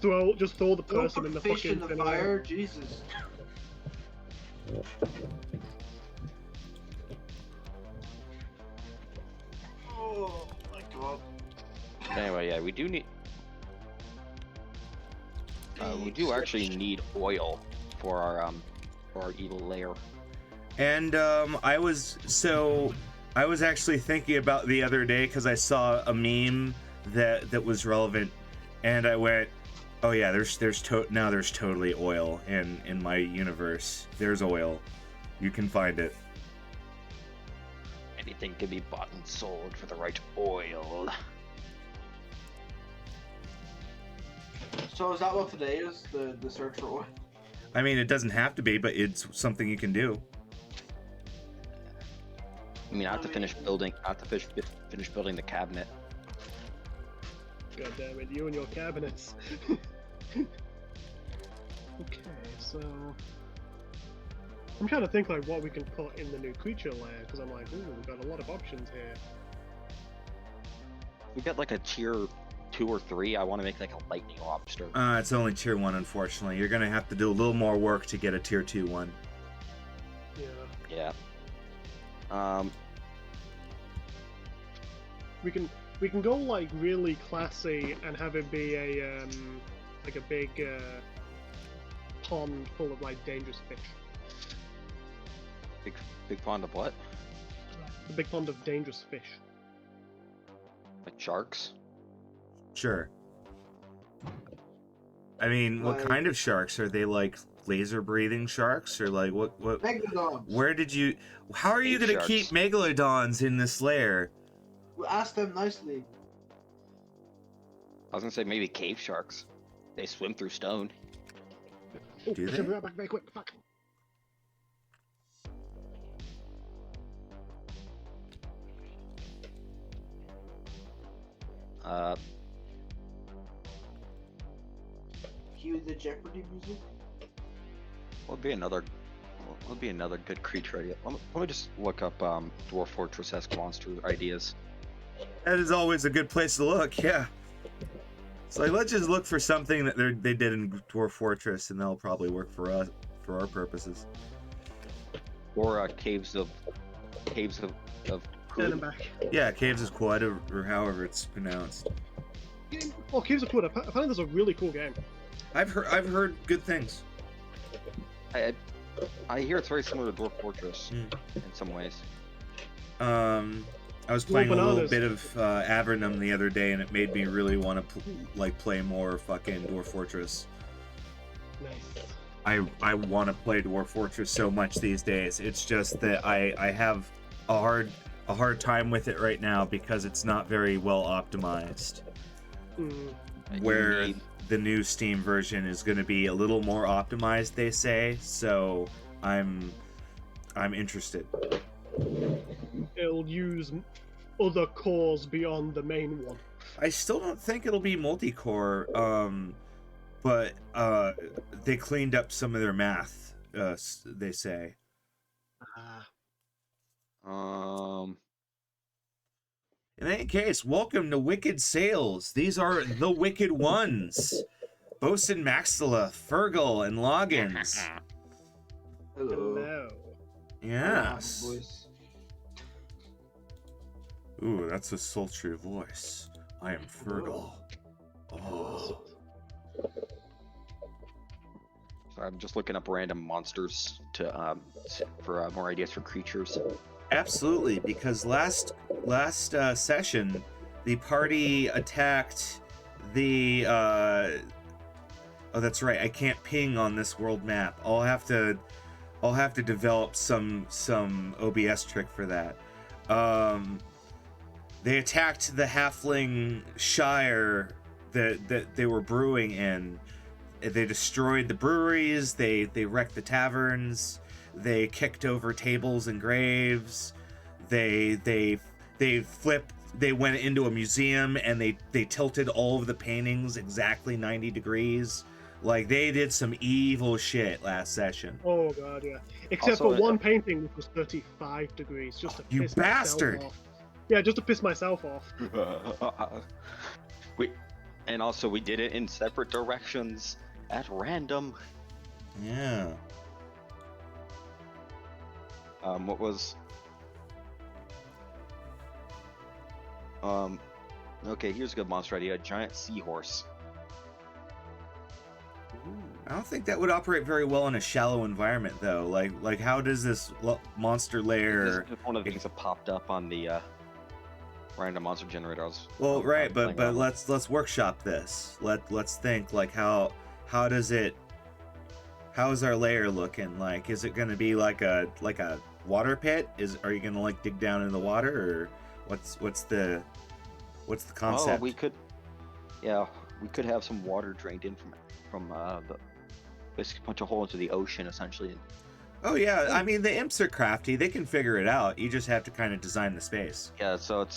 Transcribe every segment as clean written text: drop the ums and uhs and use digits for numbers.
throw the Don't person put in the fish fucking in the incinerator. fire, Jesus. Oh my god. Anyway, yeah, we do need. We do actually need oil for our evil lair. And I was actually thinking about the other day because I saw a meme that was relevant, and I went, oh yeah, there's totally oil in my universe. There's oil, you can find it. Anything can be bought and sold for the right oil. So is that what today is? The search for oil? I mean, it doesn't have to be, but it's something you can do. I mean, I have to finish building. I have to finish building the cabinet. God damn it, you and your cabinets. Okay, so I'm trying to think like what we can put in the new creature lair because I'm like, ooh, we've got a lot of options here. We got like a tier 2 or 3. I want to make like a lightning lobster. It's only tier 1, unfortunately. You're gonna have to do a little more work to get a tier 2 one. Yeah. Yeah. We can go like really classy and have it be a like a big pond full of like dangerous fish. Big pond of what? A big pond of dangerous fish. Like sharks? Sure. I mean, what Like- kind of sharks? Are they like laser breathing sharks or like what Megalodons. where did you how are you Cave gonna sharks. keep megalodons in this lair? We asked them nicely. I was gonna say maybe cave sharks. They swim through stone. Oh, Do I should they? be right back very quick. Fuck. Cue the Jeopardy music. Would be another good creature idea. Let me just look up Dwarf Fortress-esque monster ideas. That is always a good place to look, yeah. It's like let's just look for something that they did in Dwarf Fortress and that'll probably work for us for our purposes. Or caves of And I'm back. Yeah, Caves is Quad or however it's pronounced. Oh, Caves of Quid. Apparently there's a really cool game. I've heard good things. I hear it's very similar to Dwarf Fortress Mm. in some ways. I was playing a little bananas. bit of Avernum the other day, and it made me really want to play more fucking Dwarf Fortress. Nice. I want to play Dwarf Fortress so much these days. It's just that I have a hard time with it right now because it's not very well optimized. Mm. Where You need- the new Steam version is going to be a little more optimized, they say. So I'm interested. It'll use other cores beyond the main one. I still don't think it'll be multi-core, but they cleaned up some of their math, they say. In any case, welcome to Wicked Sales. These are the Wicked Ones. Bosun Maxilla, Fergal, and Loggins. Hello. Hello. Yes. Voice. Ooh, that's a sultry voice. I am Fergal. Oh. So I'm just looking up random monsters for more ideas for creatures. Absolutely, because last session, the party attacked the. Oh, that's right. I can't ping on this world map. I'll have to develop some OBS trick for that. They attacked the halfling shire that they were brewing in. They destroyed the breweries. They wrecked the taverns. They kicked over tables and graves. They flipped. They went into a museum and they tilted all of the paintings exactly 90 degrees. Like they did some evil shit last session. Oh god, yeah. Except Also, for one painting which was 35 degrees, just to You piss bastard! myself off. Yeah, just to piss myself off. Wait, And also, we did it in separate directions at random. Yeah. What was? Okay, here's a good monster idea: a giant seahorse. I don't think that would operate very well in a shallow environment, though. Like how does this monster lair? This is one of the things that popped up on the random monster generator. Well, right, playing but around with. let's workshop this. Let's think like how does it? How is our lair looking? Like, is it going to be like a water pit? Are you going to like dig down in the water, or what's the concept? Oh, we could have some water drained in from the basically punch a hole into the ocean essentially. Oh yeah, I mean the imps are crafty; they can figure it out. You just have to kind of design the space. Yeah, so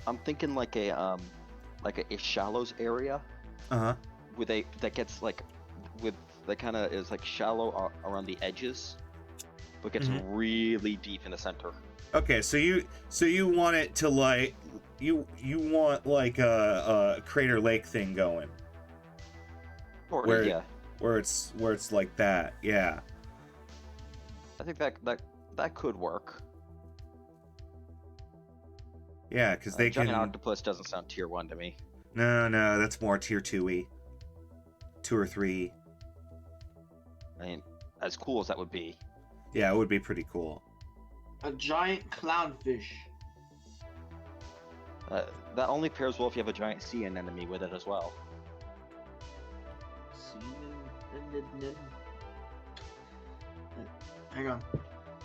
I'm thinking like a shallows area. That gets like that kind of is like shallow around the edges, but gets really deep in the center. Okay, so you want it to like you want like a Crater Lake thing going. Where it's like that, yeah. I think that could work. Yeah, because they giant can. octopus doesn't sound tier 1 to me. No, that's more tier 2-y. 2 or 3. I mean, as cool as that would be. Yeah, it would be pretty cool. A giant clownfish. That only pairs well if you have a giant sea anemone with it as well. Hang on.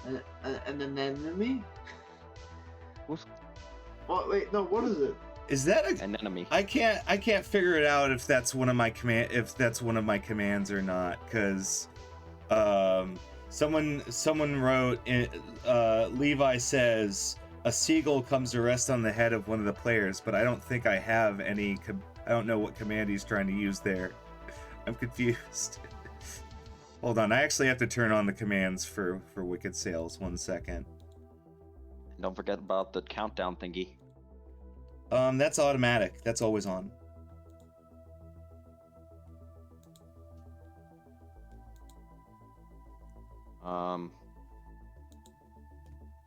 An anemone? What's What? Wait, no. What is it? Is that an enemy? I can't figure it out if that's one of my commands or not, because someone wrote in, Levi says a seagull comes to rest on the head of one of the players, but I don't think I have any. I don't know what command he's trying to use there. I'm confused. Hold on, I actually have to turn on the commands for Wicked Sails. 1 second. Don't forget about the countdown thingy. That's automatic. That's always on.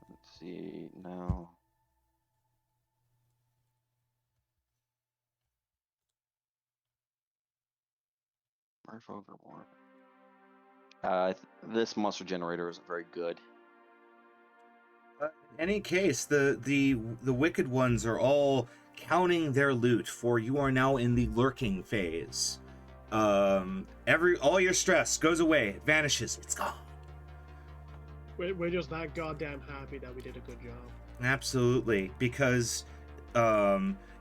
Let's see now. Murph Overmore. This monster generator isn't very good. In any case, the wicked ones are all counting their loot, for you are now in the lurking phase. All your stress goes away, it vanishes, it's gone. We're just that goddamn happy that we did a good job. Absolutely, because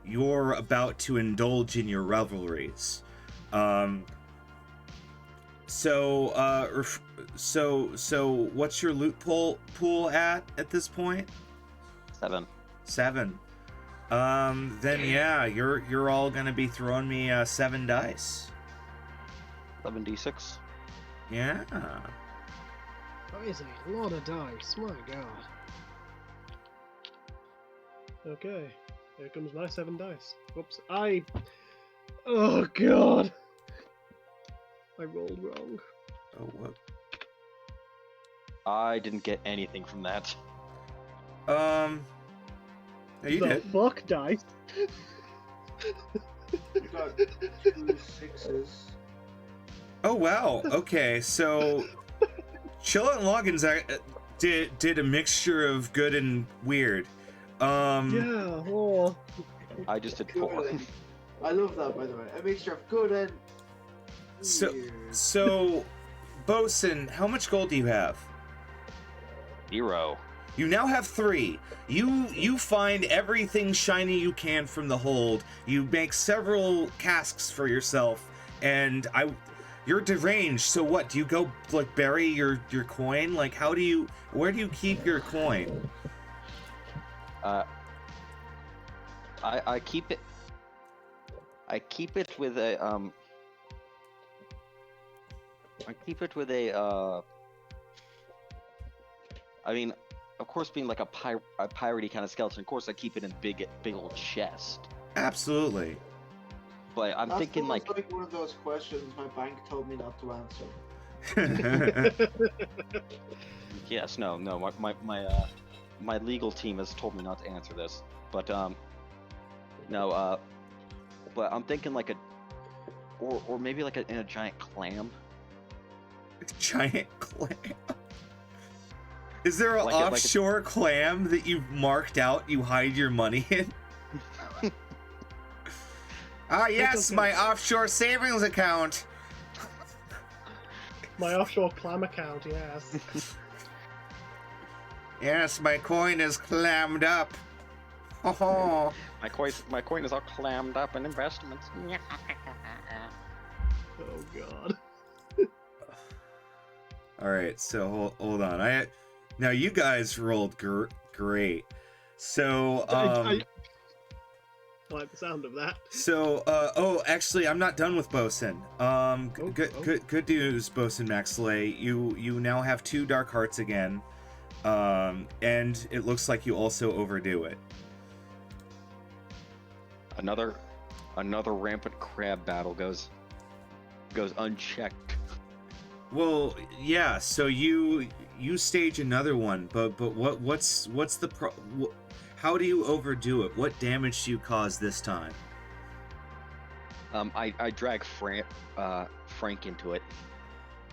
you're about to indulge in your revelries. So what's your loot pool at this point? 7. Then yeah, you're all gonna be throwing me 7 dice. 11d6. Yeah. That is a lot of dice, my god. Okay, here comes my 7 dice. Whoops, oh god! I rolled wrong. Oh, what? I didn't get anything from that. No, you the did. fuck dice? You got 2 6s. Oh wow. Okay, so Chilla and Loggins did a mixture of good and weird. Yeah. Oh. I just did 4. I love that, by the way. A mixture of good and weird. So, Bosun, how much gold do you have? 0. You now have 3. You find everything shiny you can from the hold. You make several casks for yourself, and you're deranged. So what? Do you go like bury your coin? Like where do you keep your coin? I keep it. I keep it with a I mean, of course, being like a piratey kind of skeleton, of course I keep it in big old chest. Absolutely. But I'm thinking like one of those questions my bank told me not to answer. yes, no, my legal team has told me not to answer this. But no, but I'm thinking like or maybe like in a giant clam. Giant clam. Is there an like offshore clam that you've marked out you hide your money in? Ah, yes, my offshore savings account. My offshore clam account, yes. Yes, my coin is clammed up. Oh, my coin is all clammed up in investments. Oh god. all right. So hold on. Now you guys rolled great. So I like the sound of that. So oh, actually, I'm not done with Bosun. Good news, Bosun Maxley. You now have 2 dark hearts again. And it looks like you also overdo it. Another rampant crab battle goes unchecked. Well, yeah. So you stage another one, but what's the how do you overdo it? What damage do you cause this time? I drag Frank into it.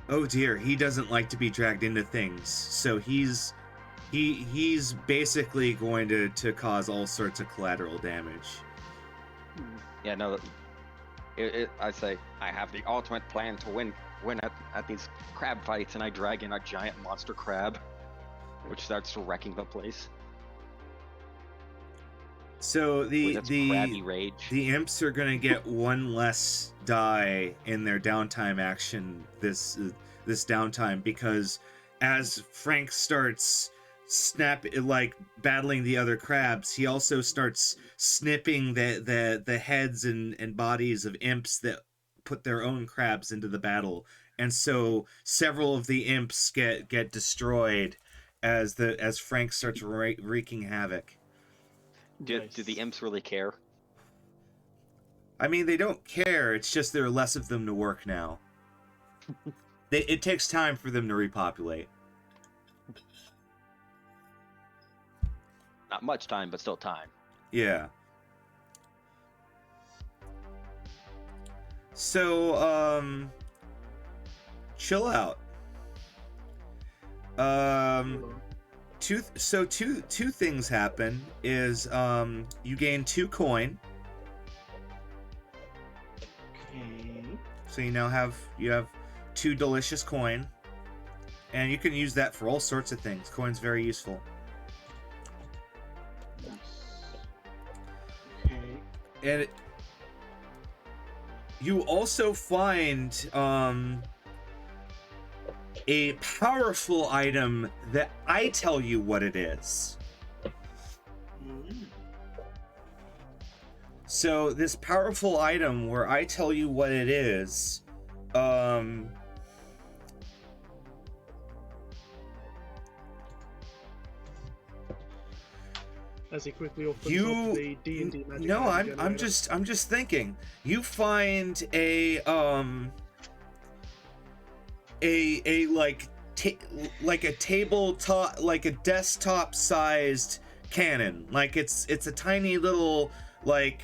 Oh dear, he doesn't like to be dragged into things. So he's basically going to cause all sorts of collateral damage. Yeah, no. I say I have the ultimate plan to win at these crab fights, and I drag in a giant monster crab, which starts wrecking the place. So the crabby rage. The imps are gonna get 1 less die in their downtime action this downtime, because as Frank starts battling the other crabs, he also starts snipping the heads and bodies of imps that put their own crabs into the battle, and so several of the imps get destroyed as Frank starts wreaking havoc. Do the imps really care? I mean, they don't care. It's just there are less of them to work now. It takes time for them to repopulate. Not much time, but still time. Yeah. So, chill out. Two things happen is you gain 2 coin. Okay. So you have 2 delicious coin, and you can use that for all sorts of things. Coin's very useful. Nice. Okay. And you also find a powerful item that I tell you what it is. So this powerful item where I tell you what it is, as he quickly opens up the D&D magic. No, I'm just thinking. You find a tabletop, like a desktop sized cannon. Like it's a tiny little like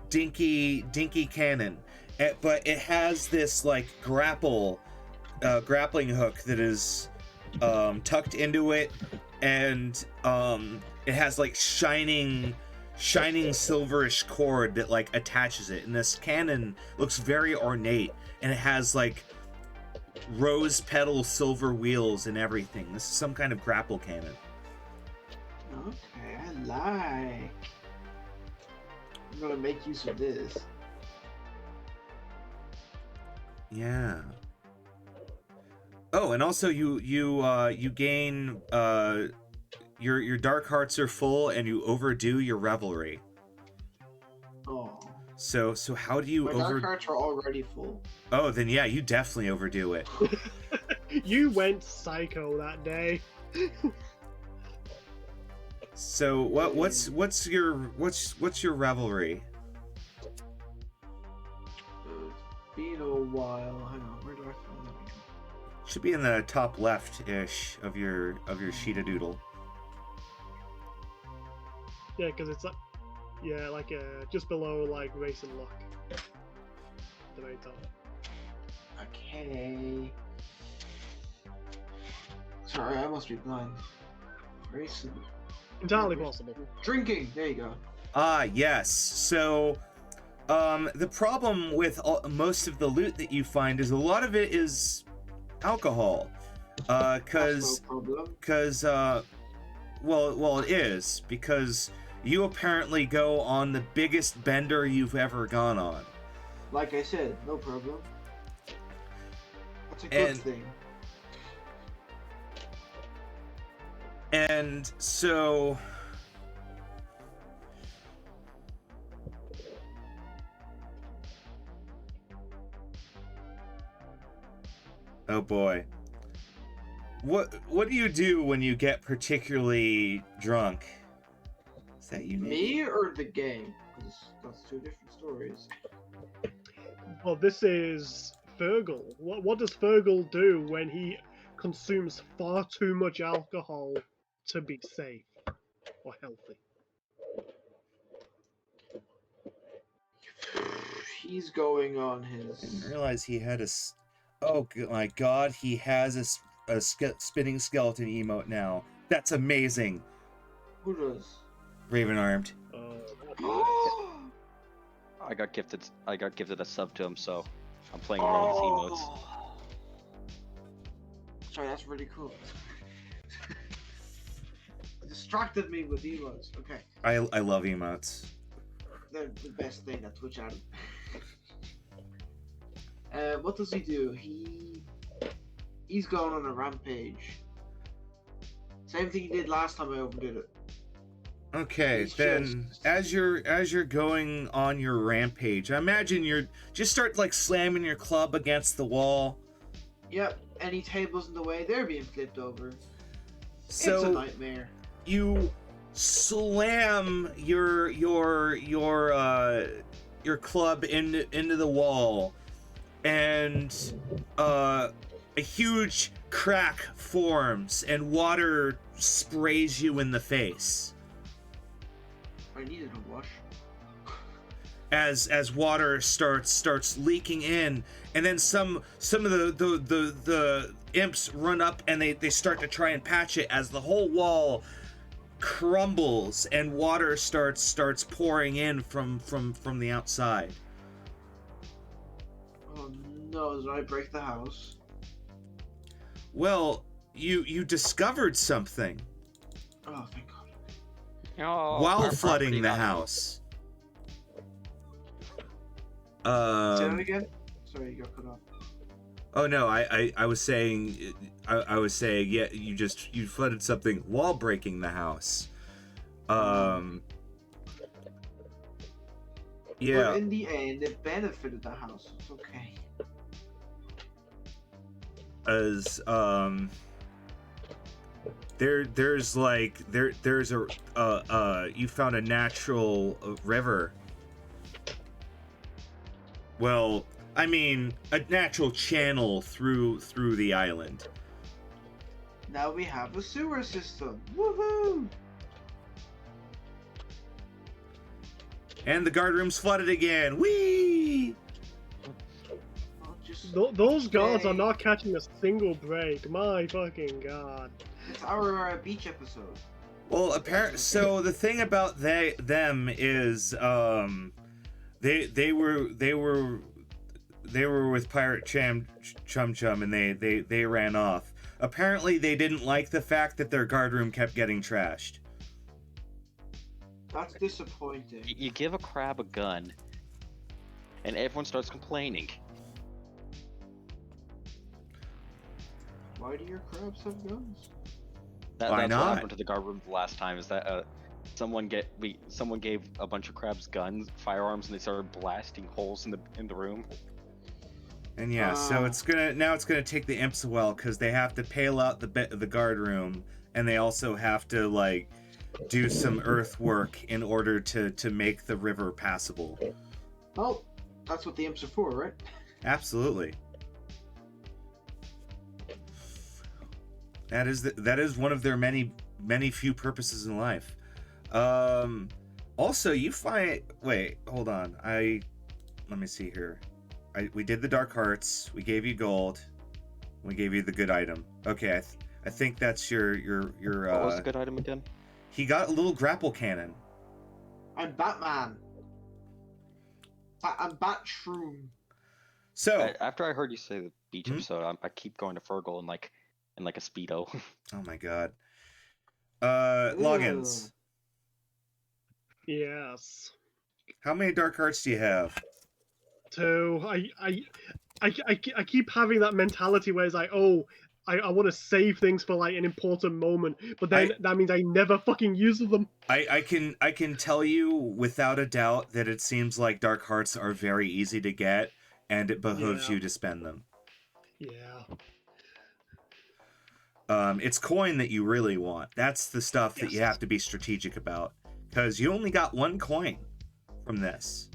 dinky cannon. But it has this like grappling hook that is tucked into it, and it has like shining silverish cord that like attaches it, and this cannon looks very ornate, and it has like rose petal silver wheels and everything. This is some kind of grapple cannon. Okay, I like. I'm gonna make use of this. Yeah. Oh, and also you gain your dark hearts are full, and you overdo your revelry. Oh. So how do you My dark hearts are already full. Oh, then yeah, you definitely overdo it. You went psycho that day. So what's your revelry? a while. Hang on, where do I find that again? Should be in the top left-ish of your sheet of doodle. Yeah, because it's like, just below like race and luck. The very top. Okay. Sorry, I must be blind. Race and... Entirely possible. Drinking! There you go. Ah, yes. So, the problem with most of the loot that you find is a lot of it is alcohol. Because, well, it is, because you apparently go on the biggest bender you've ever gone on. Like I said, no problem. That's a good thing. And so... Oh boy. What do you do when you get particularly drunk? Is that you? Me or the game? Because that's two different stories. Well, this is Fergal. What does Fergal do when he consumes far too much alcohol to be safe or healthy? He's going on his... I didn't realize he had a... Oh my god, he has a spinning skeleton emote now. That's amazing. Who does? Raven Armed. I got gifted a sub to him, so I'm playing around with his emotes. Sorry, that's really cool. Distracted me with emotes. Okay. I love emotes. They're the best thing that Twitch added. What does he do? He's going on a rampage. Same thing he did last time I overdid it. Okay, then as you're going on your rampage, I imagine you're just start like slamming your club against the wall. Yep, any tables in the way, they're being flipped over. So it's a nightmare. You slam your club into the wall, and a huge crack forms and water sprays you in the face. I needed a wash. As water starts leaking in, and then some of the imps run up and they start to try and patch it as the whole wall crumbles and water starts pouring in from the outside. Oh no, did I break the house? Well, you discovered something. Oh, thank God. While flooding the house. Say that again? Sorry, you got cut off. Oh no, I was saying yeah, you flooded something while breaking the house. Yeah. But in the end, it benefited the house. It's okay. As there's a you found a natural river. Well, I mean a natural channel through the island. Now we have a sewer system. Woohoo! And the guard room's flooded again. Whee! Those guards are not catching a single break. My fucking god. It's our beach episode. Well, so the thing about them is they were with Pirate Chum and they ran off. Apparently they didn't like the fact that their guard room kept getting trashed. That's disappointing. You give a crab a gun, and everyone starts complaining. Why do your crabs have guns? Why That's not? what happened to the guard room the last time. Is that someone gave a bunch of crabs guns, firearms, and they started blasting holes in the room. And yeah, so it's gonna take the imps a while because they have to pale out the guard room, and they also have to like do some earthwork in order to make the river passable. Well, that's what the imps are for, right? Absolutely. That is one of their many few purposes in life. Also, you find... Wait, hold on. Let me see here. We did the Dark Hearts. We gave you gold. We gave you the good item. Okay, I think that's your What was the good item again? He got a little grapple cannon. I'm Batman. I'm Batshroom. So after I heard you say the beach episode, I keep going to Fergal in like a Speedo. Oh my god. Logins. Yes. How many Dark Hearts do you have? 2. I keep having that mentality where it's like, oh, I want to save things for like an important moment, but then that means I never fucking use them. I can tell you without a doubt that it seems like Dark Hearts are very easy to get, and it behooves you to spend them. Yeah. It's coin that you really want. That's the stuff that you have to be strategic about, because you only got 1 coin from this.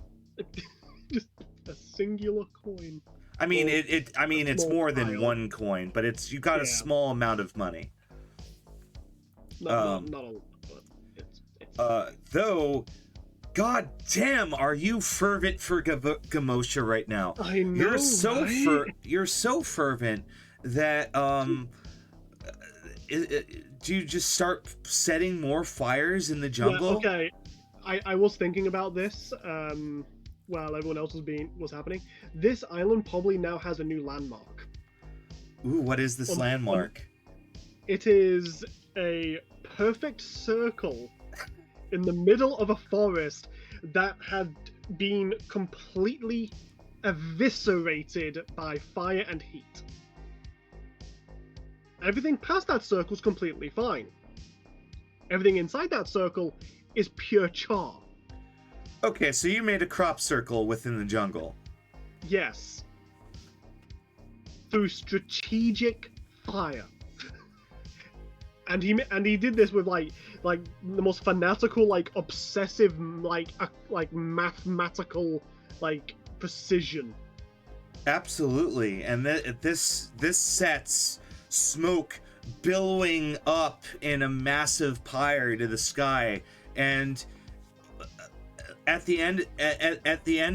Just a singular coin. I mean, it's more than 1 coin, but you got a small amount of money. Not a lot, but it's... Though, god damn, are you fervent for Gamosha right now? I know, You're so fervent that do you just start setting more fires in the jungle? Yeah, okay, I was thinking about this while everyone else was happening. This island probably now has a new landmark. Ooh, what is this landmark? It is a perfect circle in the middle of a forest that had been completely eviscerated by fire and heat. Everything past that circle is completely fine. Everything inside that circle is pure char. Okay, so you made a crop circle within the jungle. Yes. Through strategic fire. And he did this with like the most fanatical, obsessive, mathematical, precision. Absolutely, and this sets smoke billowing up in a massive pyre to the sky, and at the end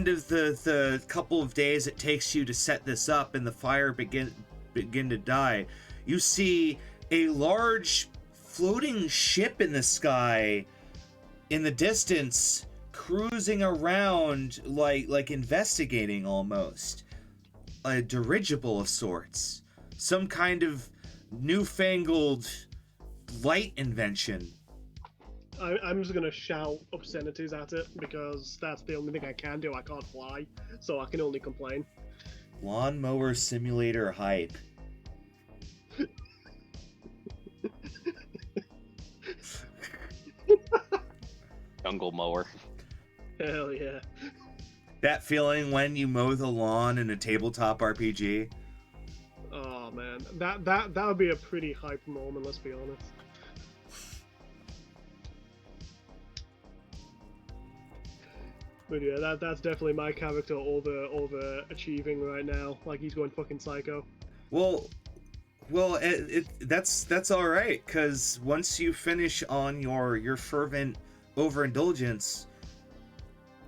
of the couple of days it takes you to set this up and the fire begin to die, you see a large floating ship in the sky in the distance, cruising around like investigating, almost a dirigible of sorts, some kind of newfangled light invention. I'm just gonna shout obscenities at it because that's the only thing I can do. I can't fly, so I can only complain. Lawnmower simulator hype. Jungle mower. Hell yeah. That feeling when you mow the lawn in a tabletop RPG. Oh man, that would be a pretty hype moment, let's be honest. But yeah, that's definitely my character over achieving right now. Like, he's going fucking psycho. Well, that's all right, because once you finish on your fervent overindulgence,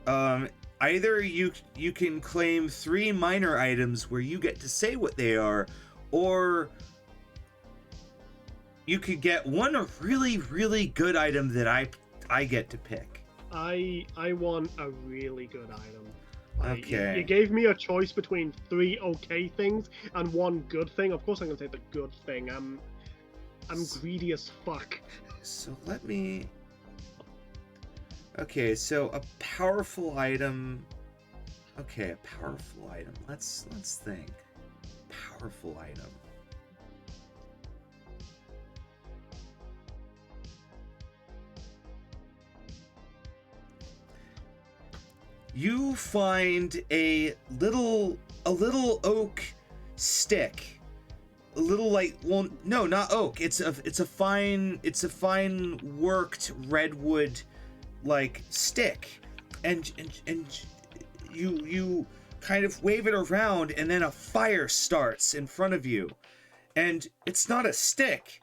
either you can claim 3 minor items where you get to say what they are, or you could get one really, really good item that I get to pick. I want a really good item. Okay. You gave me a choice between 3 okay things and 1 good thing. Of course I'm gonna take the good thing. I'm greedy as fuck. So let me... Okay, so a powerful item... Okay, a powerful item. Let's think. Powerful item. You find a little oak stick. A little no, not oak. It's a fine worked redwood stick. And you kind of wave it around, and then a fire starts in front of you. And it's not a stick.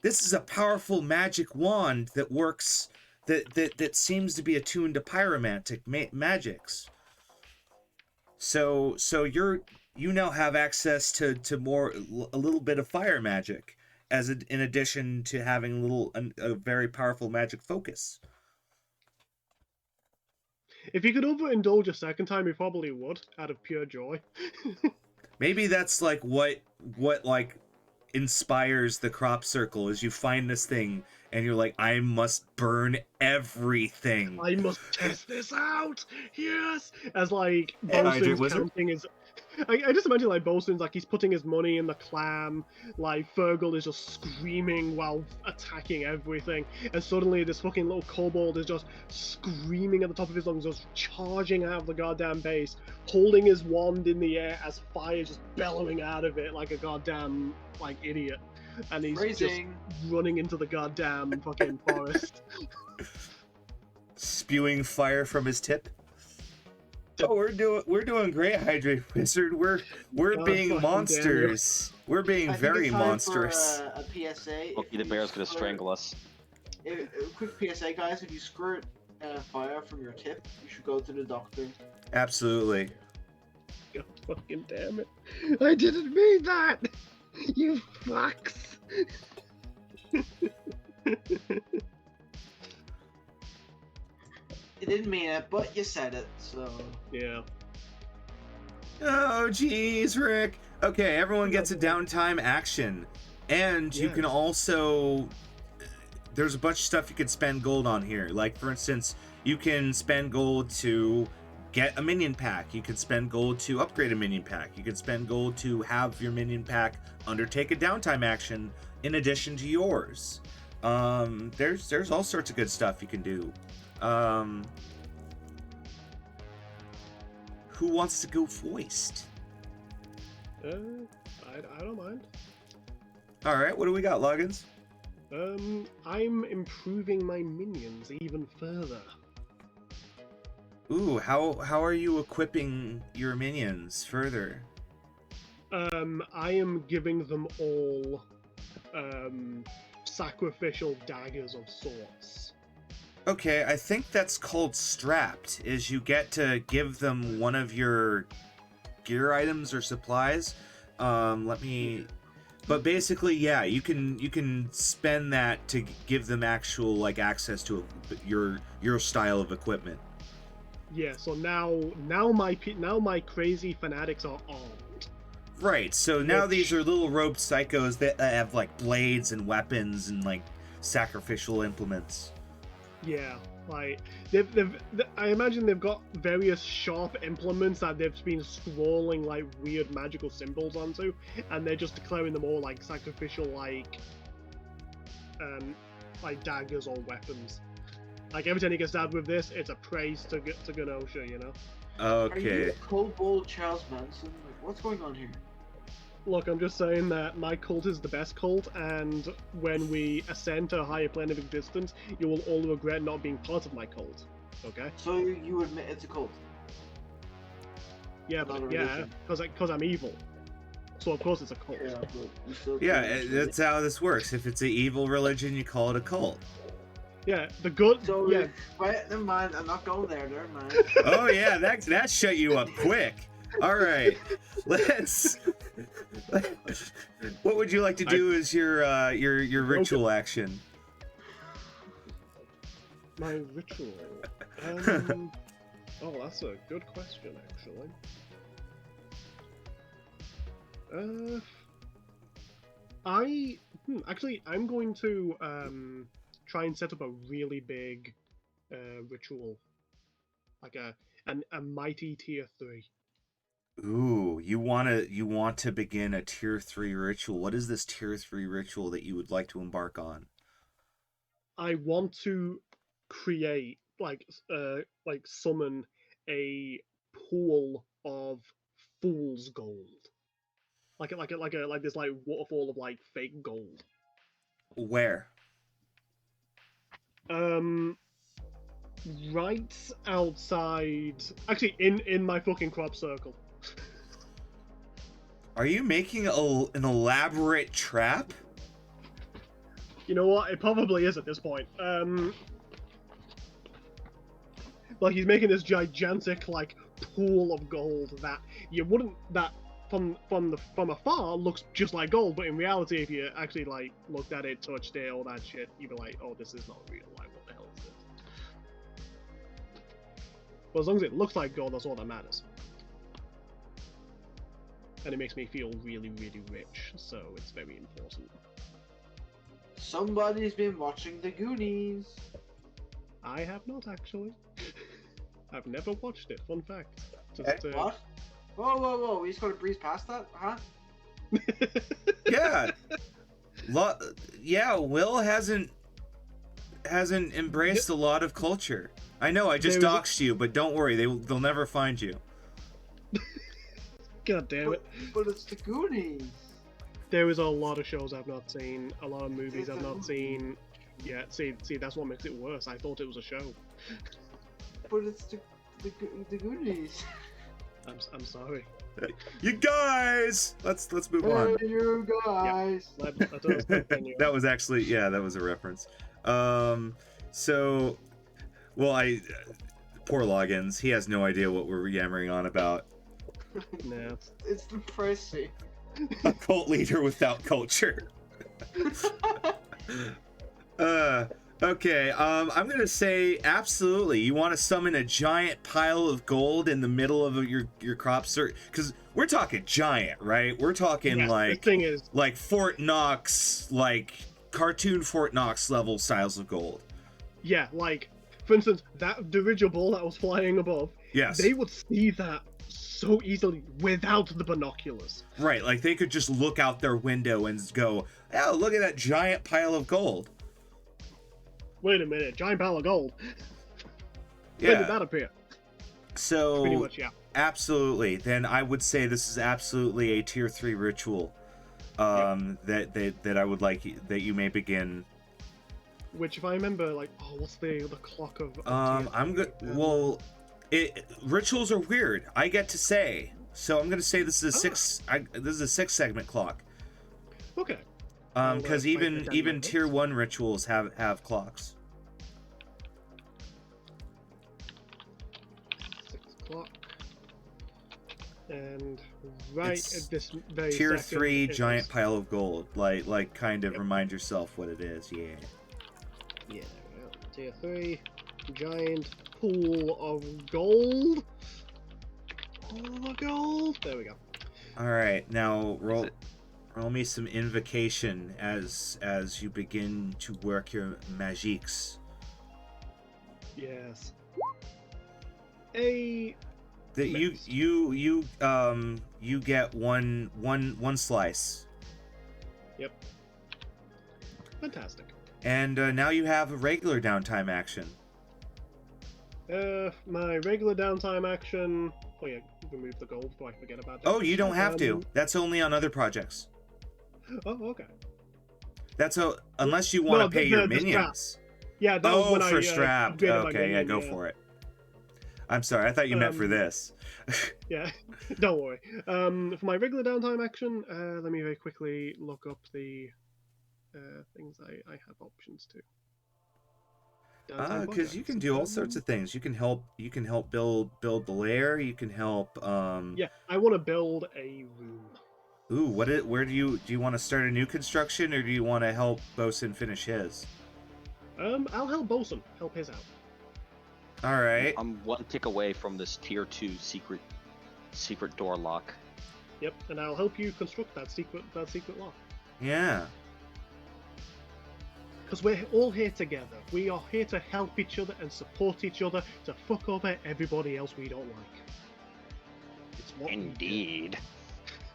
This is a powerful magic wand that works, that seems to be attuned to pyromantic magics. So you now have access to a little bit of fire magic, in addition to having a very powerful magic focus. If you could overindulge a second time, you probably would, out of pure joy. Maybe that's like what like inspires the crop circle, is you find this thing and you're like, I must burn everything. I must test this out. Yes, as like Hydrate Bosun's Wizard? counting his. I just imagine like Bosun's like he's putting his money in the clam, like Fergal is just screaming while attacking everything, and suddenly this fucking little kobold is just screaming at the top of his lungs, just charging out of the goddamn base, holding his wand in the air as fire just bellowing out of it like a goddamn like idiot, and he's just running into the goddamn fucking forest. Spewing fire from his tip. Oh, we're doing great, Hydrate Wizard. We're being monsters. We're being very monstrous. A PSA. Loki the bear's gonna strangle us. A quick PSA, guys. If you squirt fire from your tip, you should go to the doctor. Absolutely. God fucking damn it! I didn't mean that. You fucks. You didn't mean it, but you said it, so... Yeah. Oh, jeez, Rick. Okay, everyone gets a downtime action. And you can also... There's a bunch of stuff you can spend gold on here. Like, for instance, you can spend gold to get a minion pack. You can spend gold to upgrade a minion pack. You can spend gold to have your minion pack undertake a downtime action in addition to yours. There's all sorts of good stuff you can do. Who wants to go first? I don't mind. All right, what do we got, Loggins? I'm improving my minions even further. Ooh, how are you equipping your minions further? I am giving them all sacrificial daggers of sorts. Okay, I think that's called strapped, is you get to give them one of your gear items or supplies. But basically, yeah, you can spend that to give them actual like access to your style of equipment. Yeah, so now my crazy fanatics are armed. Right, so now these are little robed psychos that have like blades and weapons and like sacrificial implements. Yeah, like I imagine they've got various sharp implements that they've been scrolling like weird magical symbols onto, and they're just declaring them all like sacrificial, like daggers or weapons. Like every time he gets stabbed with this, it's a praise to Genosha, you know. Okay. Are you Kobold Charles Manson? Like, what's going on here? Look, I'm just saying that my cult is the best cult, and when we ascend to a higher plane of existence, you will all regret not being part of my cult. Okay? So you admit it's a cult? Yeah, but because I'm evil. So of course it's a cult. Yeah, but you still that's how this works. If it's an evil religion, you call it a cult. Yeah, the good. So yeah. Right, never mind. I'm not going there. Never mind. Oh yeah, that shut you up quick. All right, let's. What would you like to do as your ritual action? My ritual. Oh, that's a good question, actually. I'm going to try and set up a really big ritual, like a mighty tier 3. Ooh, you want to begin a tier 3 ritual. What is this tier 3 ritual that you would like to embark on? I want to create summon a pool of fool's gold. Like this like waterfall of like fake gold. Where? Right outside, actually in my fucking crop circle. Are you making an elaborate trap? You know what? It probably is at this point. Like he's making this gigantic like pool of gold that you wouldn't from afar looks just like gold, but in reality, if you actually like looked at it, touched it, all that shit, you'd be like, oh, this is not real. Like, what the hell is this? But as long as it looks like gold, that's all that matters. And it makes me feel really, really rich, so it's very important. Somebody's been watching the Goonies. I have not actually. I've never watched it. Fun fact. Just, what? Whoa! We just gotta breeze past that, huh? Yeah. Yeah, Will hasn't embraced a lot of culture. I know, I just doxed you, but don't worry, they'll never find you. God damn it. But it's the Goonies. There is a lot of shows I've not seen, a lot of movies I've not seen. Yeah, see, that's what makes it worse. I thought it was a show. But it's the Goonies. I'm sorry. You guys, let's move on. Hey, you guys. Yep. Let us continue. That was actually, yeah, that was a reference. So, well, poor Loggins, he has no idea what we're yammering on about. No. It's depressing. A cult leader without culture. Okay, I'm gonna say absolutely. You want to summon a giant pile of gold in the middle of your crop search, because we're talking giant, right? We're talking like the thing is, like Fort Knox, like cartoon Fort Knox level styles of gold. Yeah, like for instance, that dirigible that was flying above. Yes. They would see that so easily without the binoculars. Right, like they could just look out their window and go, "Oh, look at that giant pile of gold." Wait a minute, giant pile of gold. Yeah. When did that appear? So Pretty much, yeah. Absolutely. Then I would say this is absolutely a tier 3 ritual. That I would like that you may begin. Which, if I remember, like, oh, what's the clock of? I'm good. Well, rituals are weird. I get to say, so I'm gonna say this is a this is a 6 segment clock. Okay. Because even tier 1 rituals have clocks. 6 o'clock. And right at this very tier second, 3 giant pile of gold. Like kind of remind yourself what it is. Yeah. Yeah. Tier 3 giant pool of gold. All the gold. There we go. All right, now roll me some invocation as you begin to work your magiques. Yes. That you get one slice. Yep. Fantastic. And now you have a regular downtime action. My regular downtime action. Oh yeah, remove the gold before I forget about that. Oh, you don't have to. That's only on other projects. Oh, okay. That's unless you want to pay your minions. Yeah, that was when for I strapped. Okay, yeah, go for it. I'm sorry, I thought you meant for this. Yeah, don't worry. For my regular downtime action, let me very quickly look up the things I have options to. Because you can do all sorts of things. You can help build the lair. You can help. Yeah, I want to build a room. Ooh, where do you want to start a new construction, or do you want to help Bosun finish his? I'll help Bosun help his out. All right. I'm one tick away from this tier 2 secret door lock. Yep, and I'll help you construct that secret lock. Yeah. Because we're all here together. We are here to help each other and support each other to fuck over everybody else we don't like. It's what Indeed.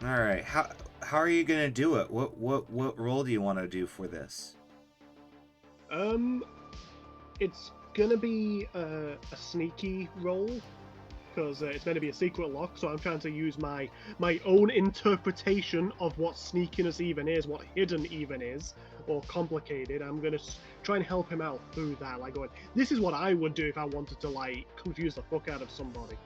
All right. How are you gonna do it? What role do you want to do for this? It's gonna be a sneaky role because it's going to be a secret lock. So I'm trying to use my own interpretation of what sneakiness even is, what hidden even is, or complicated. I'm gonna try and help him out through that, like going, this is what I would do if I wanted to like confuse the fuck out of somebody.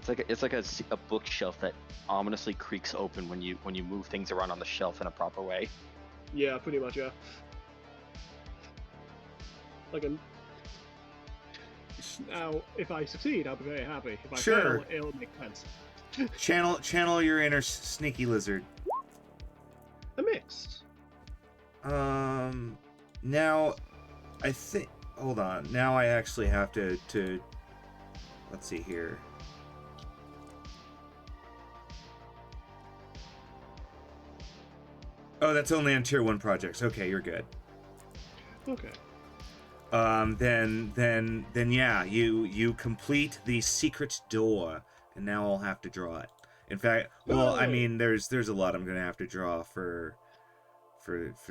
It's like a bookshelf that ominously creaks open when you move things around on the shelf in a proper way. Yeah, pretty much, yeah. Like a... Now, if I succeed, I'll be very happy. If I Sure. fail, it'll make sense. Channel your inner sneaky lizard. A mix. Now, I think... Hold on. Now I actually have to... Let's see here. Oh, that's only on tier 1 projects. Okay, you're good. Okay. Then yeah, you complete the secret door, and now I'll have to draw it. In fact, well, I mean, there's a lot I'm gonna have to draw for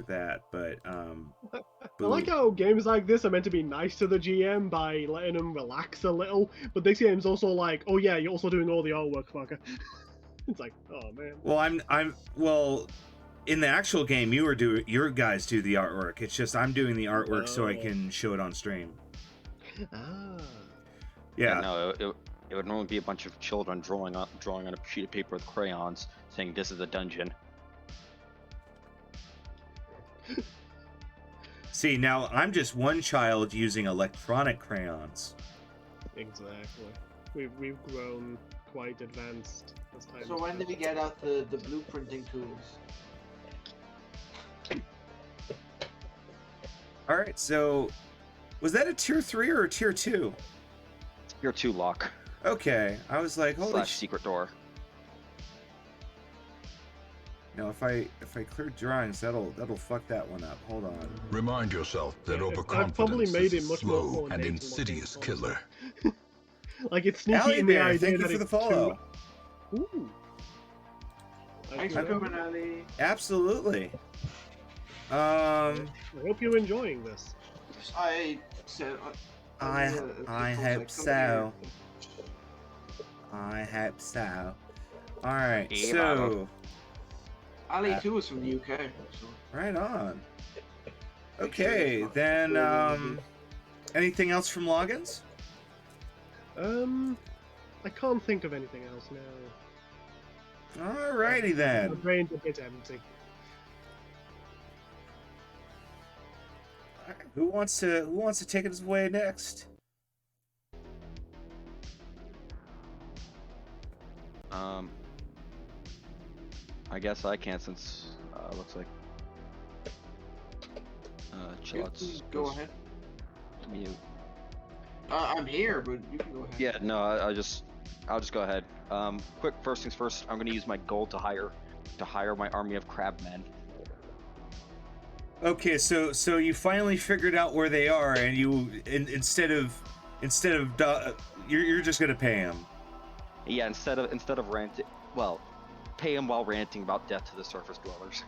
that, but I like how games like this are meant to be nice to the GM by letting them relax a little, but this game's also like, oh yeah, you're also doing all the artwork, fucker. It's like, oh man. Well, in the actual game, your guys do the artwork. It's just I'm doing the artwork so I can show it on stream. Ah. Yeah. No, it would normally be a bunch of children drawing on a sheet of paper with crayons, saying this is a dungeon. See, now I'm just one child using electronic crayons. Exactly. We've grown quite advanced as time. So when did we get out the blueprinting tools? All right, so was that a tier 3 or a tier 2? Tier 2 lock. Okay, I was like, holy / secret door. Now, if I clear drawings, that'll fuck that one up. Hold on. Remind yourself that I've probably overconfidence made is it a much more slow fun and than insidious looking killer. Like it's sneaky Allie in the Bear, idea thank you that for the it's follow. Ooh. Thanks for coming, Ali. Absolutely. I hope you're enjoying this. I said. I hope so. I hope so. All right, Yeah, so Ali too is from the UK. So. right on. Okay, then anything else from logins? I can't think of anything else now. Alrighty My then. brain's a bit empty. Who wants to take it away next? I guess I can since looks like Chilot's Go ahead. mute. I'm here, but you can go ahead. Yeah, no, I'll just go ahead. Quick, first things first. I'm gonna use my gold to hire my army of crabmen. Okay, so you finally figured out where they are, and instead of you're just gonna pay them. Yeah, instead of ranting, well, pay them while ranting about death to the surface dwellers.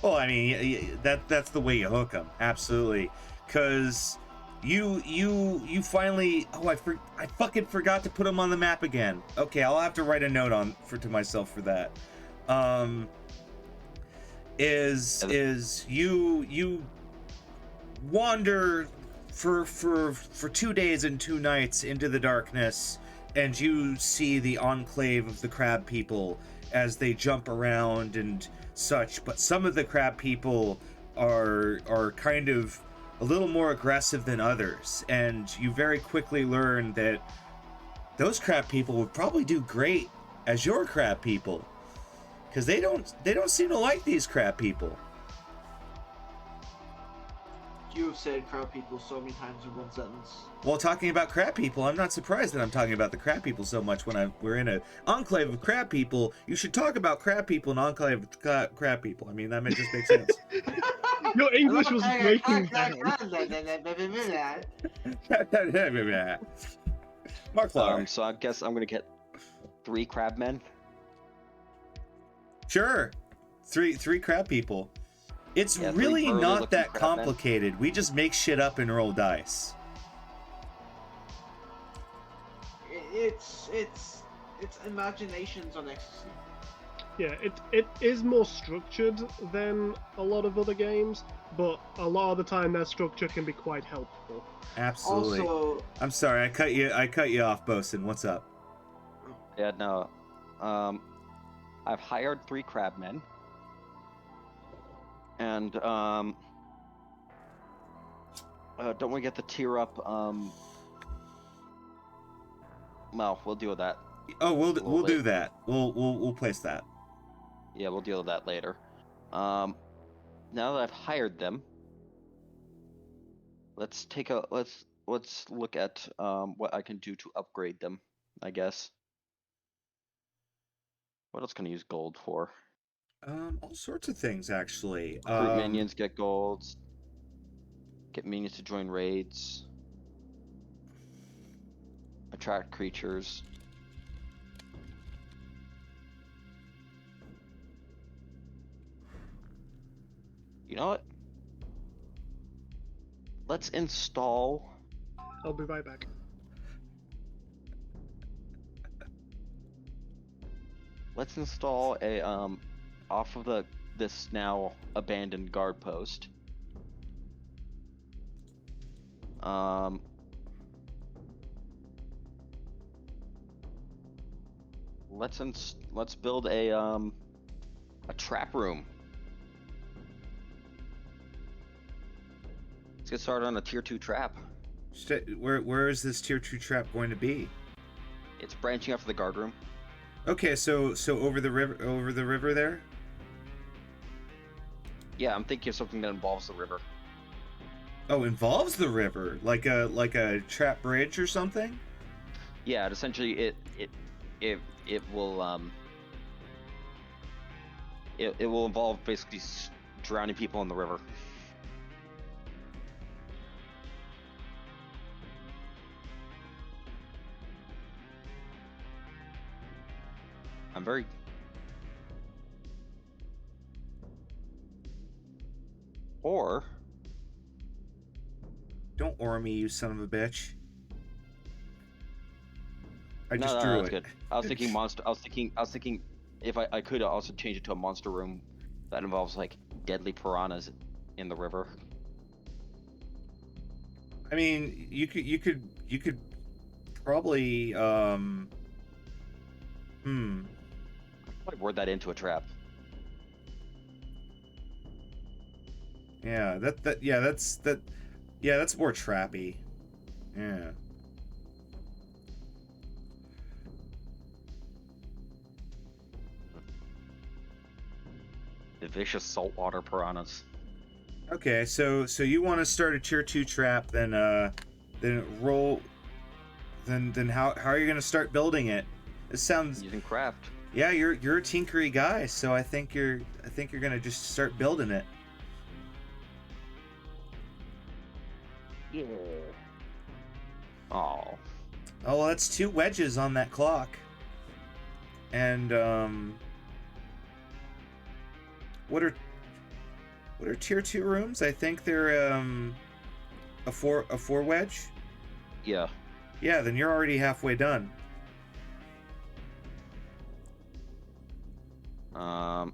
Well, I mean, that's the way you hook them, absolutely. Cause you finally I fucking forgot to put them on the map again. Okay, I'll have to write a note to myself for that. Is you wander for 2 days and 2 nights into the darkness, and you see the enclave of the crab people as they jump around and such, but some of the crab people are kind of a little more aggressive than others, and you very quickly learn that those crab people would probably do great as your crab people, because they don't seem to like these crab people. You've said crab people so many times in one sentence. Well, talking about crab people, I'm not surprised that I'm talking about the crab people so much when we're in an enclave of crab people. You should talk about crab people and enclave of crab people. I mean, that just makes sense. Your English was breaking down. Mark Flower. So I guess I'm gonna get 3 crabmen. Sure. Three crab people. It's Yeah, really burly not looking that crabmen. complicated. We just make shit up and roll dice. It's imaginations on ecstasy. Yeah, it is more structured than a lot of other games, but a lot of the time that structure can be quite helpful. Absolutely. Also, I'm sorry, I cut you off, Bosun. What's up? Yeah, no. I've hired 3 crabmen. And, don't we get the tier up, well, we'll deal with that. Oh, we'll do that. We'll place that. Yeah, we'll deal with that later. Now that I've hired them, let's look at what I can do to upgrade them, I guess. What else can I use gold for? All sorts of things actually. Recruit minions, get golds. Get minions to join raids. Attract creatures. You know what? Let's install. I'll be right back. Let's install a off of this now abandoned guard post. Let's build a trap room. Let's get started on a tier 2 trap. Where is this tier 2 trap going to be? It's branching off of the guard room. Okay, so over the river there? Yeah, I'm thinking of something that involves the river. Oh, involves the river, like a trap bridge or something? Yeah, essentially it will it will involve basically drowning people in the river. I'm very... Or... Don't or me, you son of a bitch. I just no, drew that's it. good. I was thinking monster. I was thinking if I could also change it to a monster room that involves like deadly piranhas in the river. I mean, you could probably I'd word that into a trap. Yeah, that's more trappy. Yeah. The vicious saltwater piranhas. Okay, so you want to start a tier 2 trap, then roll. Then how are you gonna start building it? It sounds Using craft. Yeah, you're a tinkery guy, so I think you're gonna just start building it. Yeah. Oh. Oh, well, that's 2 wedges on that clock. And what are tier 2 rooms? I think they're a 4 wedge. Yeah. Yeah, then you're already halfway done. I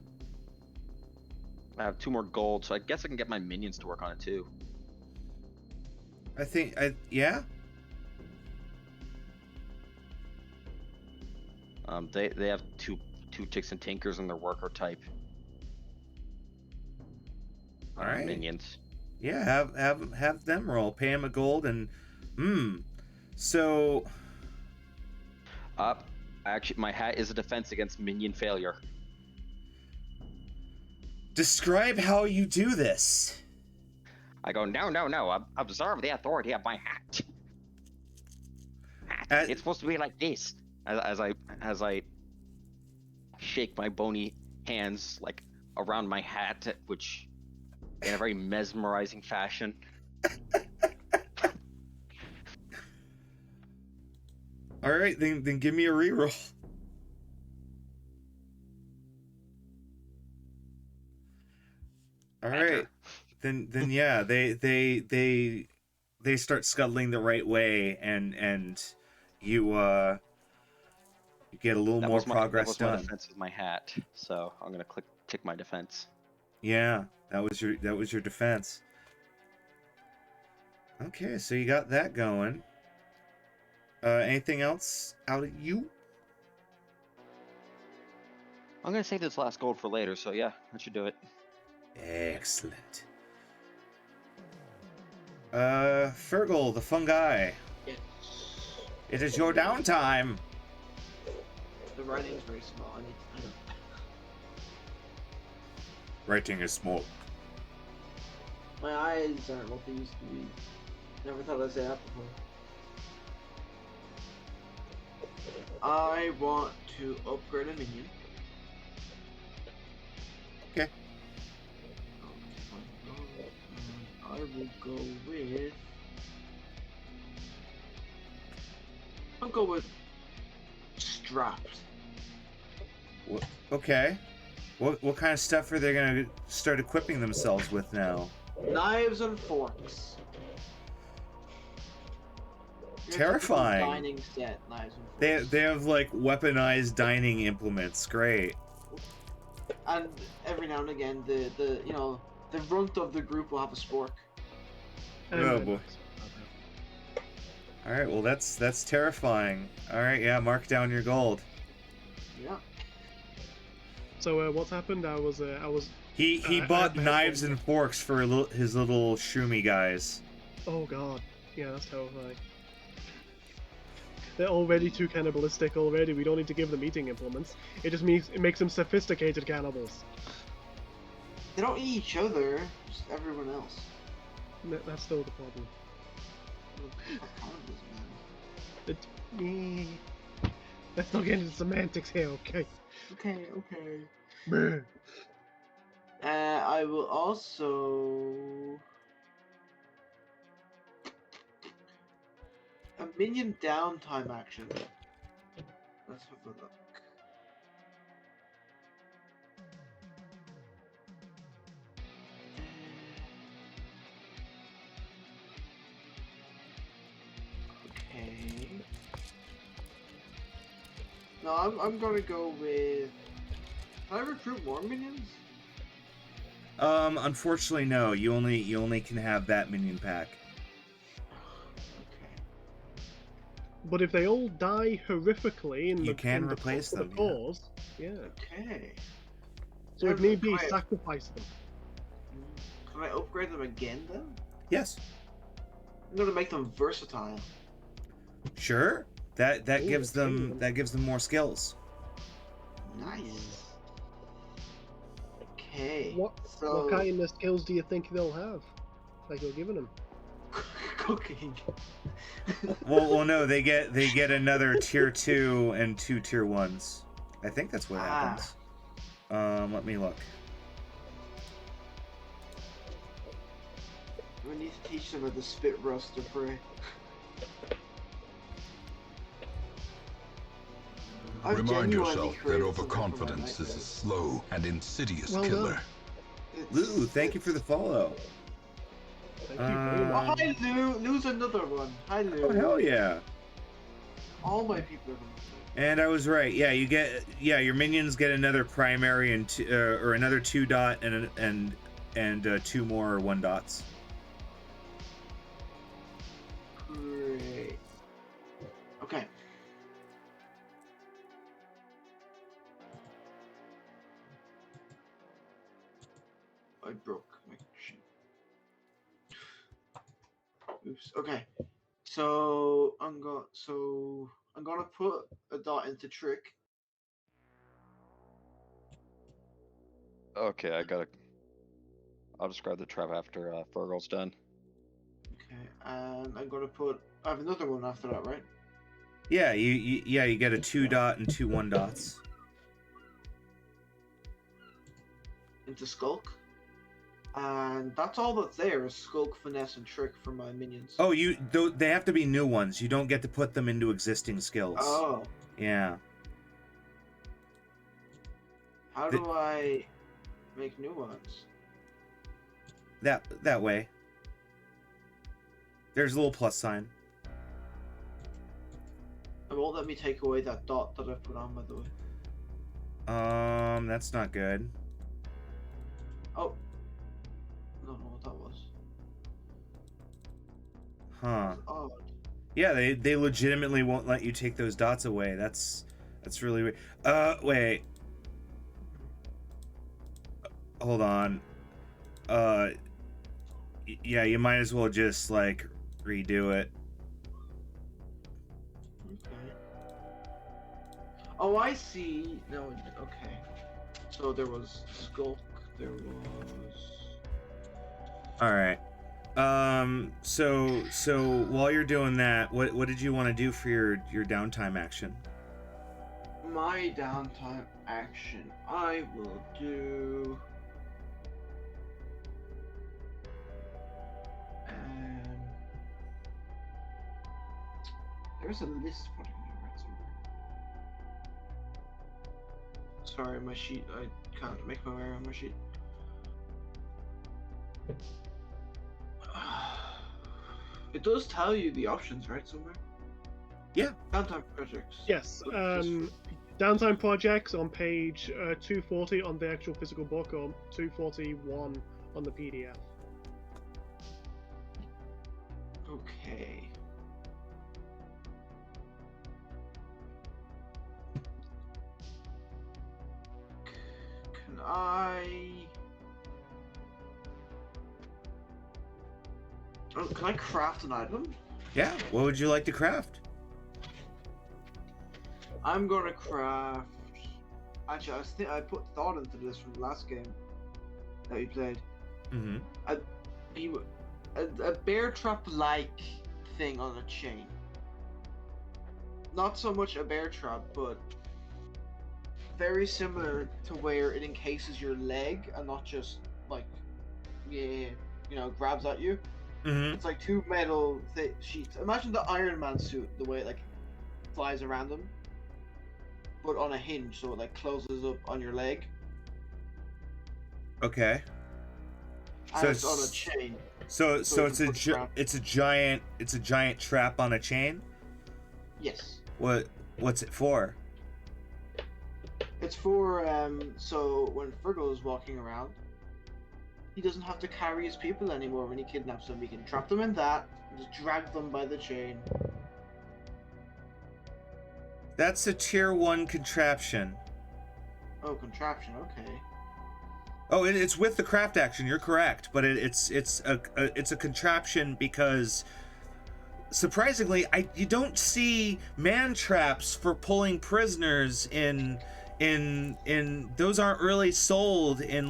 have 2 more gold, so I guess I can get my minions to work on it too. Yeah. They have two ticks and tinkers in their worker type. All right. Minions. Yeah, have them roll. Pay them a gold and So. Actually, my hat is a defense against minion failure. Describe how you do this. I go, no. Observe the authority of my hat. It's supposed to be like this. As I shake my bony hands like around my hat, which in a very mesmerizing fashion. All right, then give me a reroll. All right, then yeah, they start scuttling the right way, and you get a little more progress done. That was my defense with my hat, so I'm gonna tick my defense. Yeah, that was your defense. Okay, so you got that going. Anything else out of you? I'm gonna save this last gold for later, so yeah, that should do it. Excellent. Fergal, the fungi. Yes. It is your downtime. The writing is very small. I don't. Writing is small. My eyes aren't what they used to be. Never thought I'd say that before. I want to upgrade a minion. Okay. I will go with. I'll go with strapped. Okay. What kind of stuff are they gonna start equipping themselves with now? Knives and forks. Terrifying. Dining set, knives and forks. They have like weaponized dining implements. Great. And every now and again, the runt of the group will have a spork. Oh boy. All right. Well, that's terrifying. All right. Yeah. Mark down your gold. Yeah. So what's happened? I was He bought knives and forks for his little shroomy guys. Oh god, yeah, that's terrifying. They're already too cannibalistic already. We don't need to give them eating implements. It just makes them sophisticated cannibals. They don't eat each other, just everyone else. That's still the problem. Let's not get into semantics here, okay? Okay. I will also a minion downtime action. Let's have a look. Okay. No, I'm gonna go with. Can I recruit more minions? Unfortunately, no. You only can have that minion pack. Okay. But if they all die horrifically in You the can in replace the them, cause, yeah. Okay. So if need be, Can I- sacrifice them. Can I upgrade them again then? Yes. I'm gonna make them versatile. Sure. That Ooh, gives them more skills. Nice. Okay. What kind of skills do you think they'll have? Like you're giving them? Cooking. Well, no. They get another tier 2 and 2 tier 1s. I think that's what happens. Let me look. We need to teach them how to spit rust or prey. Remind yourself that overconfidence is a slow and insidious killer. Lou, thank you for the follow. Thank you very Oh, much. hi Lou! Lou's another one. Hi Lou. Oh hell yeah! All my people are And I was right. Yeah, your minions get another primary and or another 2 dot and 2 more 1 dots. great. Okay. I broke my sheet. Oops. Okay. So I'm gonna put a dot into trick. Okay, I'll describe the trap after Fergal's done. Okay, and I'm gonna put. I have another one after that, right? Yeah, you get a 2 dot and 2 1 dots. Into skulk. And that's all that's there is skulk, finesse, and trick for my minions. Oh, they have to be new ones. You don't get to put them into existing skills. Oh. Yeah. How do I make new ones? That way. There's a little plus sign. It won't let me take away that dot that I put on, by the way. That's not good. Oh. I don't know what that was. Huh. That's odd. Yeah, they legitimately won't let you take those dots away. That's really weird. Wait. hold on. Yeah, you might as well just like redo it. Okay. Oh, I see. No, okay. So there was Skulk. There was. All right. So while you're doing that, what did you want to do for your downtime action? My downtime action, I will do. There's a list for me right somewhere. Sorry, my sheet. I can't make my way around my sheet. It does tell you the options, right, somewhere? Yeah. Downtime projects. Yes. Downtime projects on page 240 on the actual physical book, or 241 on the PDF. Okay. Can I? Oh, can I craft an item? Yeah. What would you like to craft? I'm gonna craft. Actually, I put thought into this from the last game that we played. Mm-hmm. A bear trap-like thing on a chain. Not so much a bear trap, but very similar to where it encases your leg and not just like, grabs at you. Mm-hmm. It's like two metal sheets. Imagine the Iron Man suit, the way it like flies around them, but on a hinge, so it like closes up on your leg. Okay. And So it's on a chain. So it's a giant trap on a chain? Yes. What's it for? It's for so when Fergal is walking around, he doesn't have to carry his people anymore when he kidnaps them. He can trap them in that, just drag them by the chain. That's a tier 1 contraption. Oh, contraption. Okay. Oh, it's with the craft action. You're correct, but it's a contraption because surprisingly, you don't see man traps for pulling prisoners in those aren't really sold in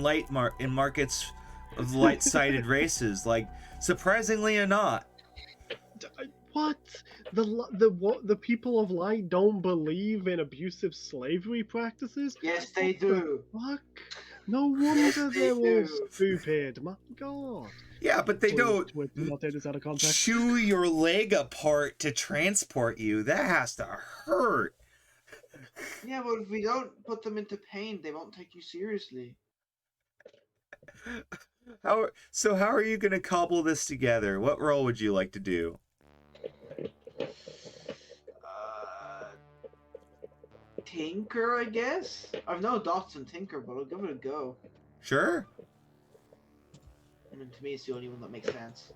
in markets of light-sided races. Like surprisingly or not. What? The people of light don't believe in abusive slavery practices? Yes, they What do. the fuck? No wonder Yes, they they're all do. stupid. My God. Yeah, but they don't not take this out of context. chew your leg apart to transport you. That has to hurt. Yeah, but if we don't put them into pain, they won't take you seriously. How are you going to cobble this together? What role would you like to do? Tinker, I guess? I've no dots in Tinker, but I'll give it a go. Sure. I mean, to me, it's the only one that makes sense.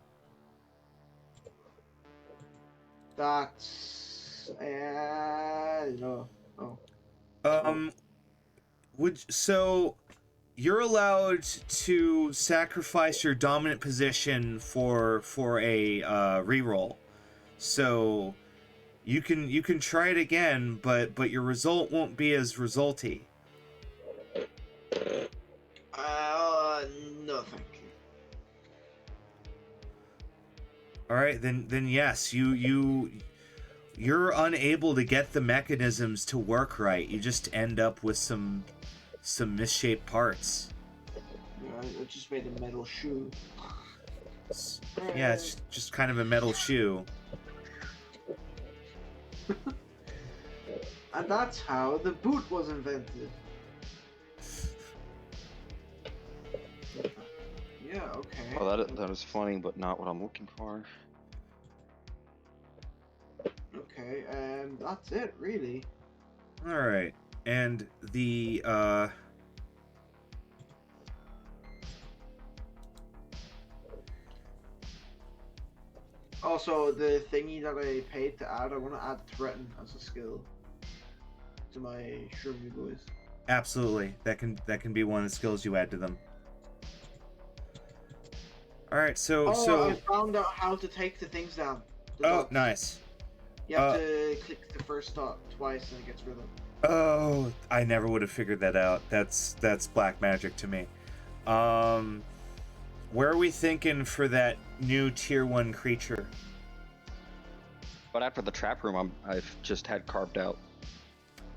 That's... no. Oh. So you're allowed to sacrifice your dominant position for a reroll. So you can try it again, but your result won't be as resulty. No, thank you. All right, then yes, you're unable to get the mechanisms to work right. You just end up with some misshaped parts. Yeah, I just made a metal shoe. Yeah, it's just kind of a metal shoe. And that's how the boot was invented. Yeah, okay. Well, that is funny, but not what I'm looking for. Okay, and that's it, really. All right, and the Also, the thingy that I paid to add, I want to add Threaten as a skill to my Shroomy boys. absolutely that can be one of the skills you add to them. All right, so I found out how to take the things down. Nice. You have to click the first dot twice and it gets rid of them. Oh, I never would have figured that out. That's black magic to me. Where are we thinking for that new tier 1 creature? But after the trap room, I've just had carved out.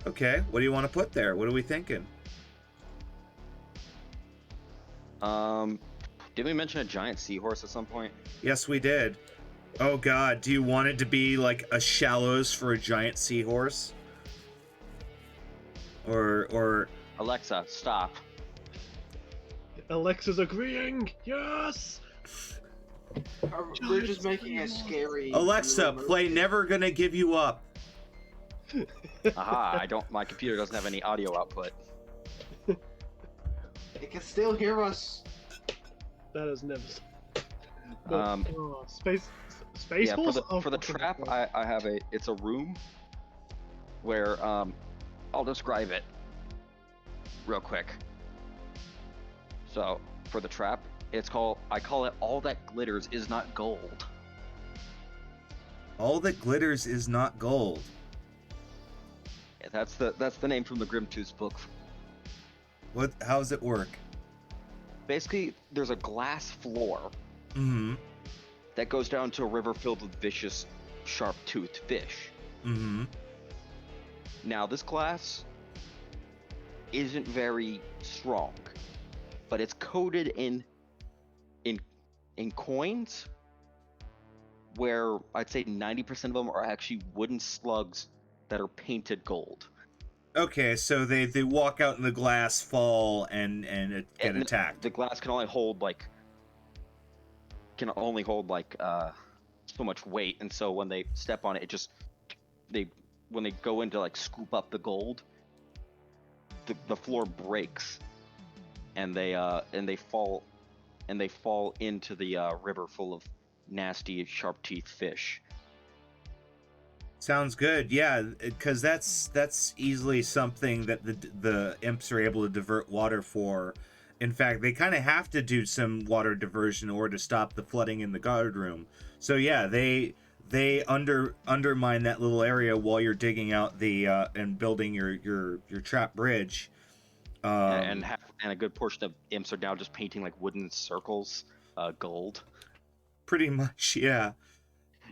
Okay, what do you want to put there? What are we thinking? Didn't we mention a giant seahorse at some point? Yes, we did. Oh god, do you want it to be like a shallows for a giant seahorse? Or Alexa, stop. Alexa's agreeing. Yes. We're just making a scary. Alexa, play Never Gonna Give You Up. Aha, my computer doesn't have any audio output. It can still hear us. That is never. Space yeah, balls? for the trap, I have it's a room where I'll describe it real quick. So for the trap, I call it All That Glitters Is Not Gold. All That Glitters Is Not Gold. Yeah, that's the name from the Grimtooth book. How does it work? Basically, there's a glass floor that goes down to a river filled with vicious, sharp-toothed fish. Now, this glass isn't very strong, but it's coated in coins, where I'd say 90% of them are actually wooden slugs that are painted gold. Okay, so they walk out in the glass, fall, and get attacked. The glass can only hold so much weight, and so when they step on it, when they go in to like scoop up the gold, the floor breaks, and they fall into the river full of nasty, sharp-teethed fish. Sounds good, yeah, because that's easily something that the imps are able to divert water for. In fact, they kind of have to do some water diversion in order to stop the flooding in the guard room. So yeah, they undermine that little area while you're digging out the and building your trap bridge. And a good portion of imps are now just painting like wooden circles, gold. Pretty much, yeah.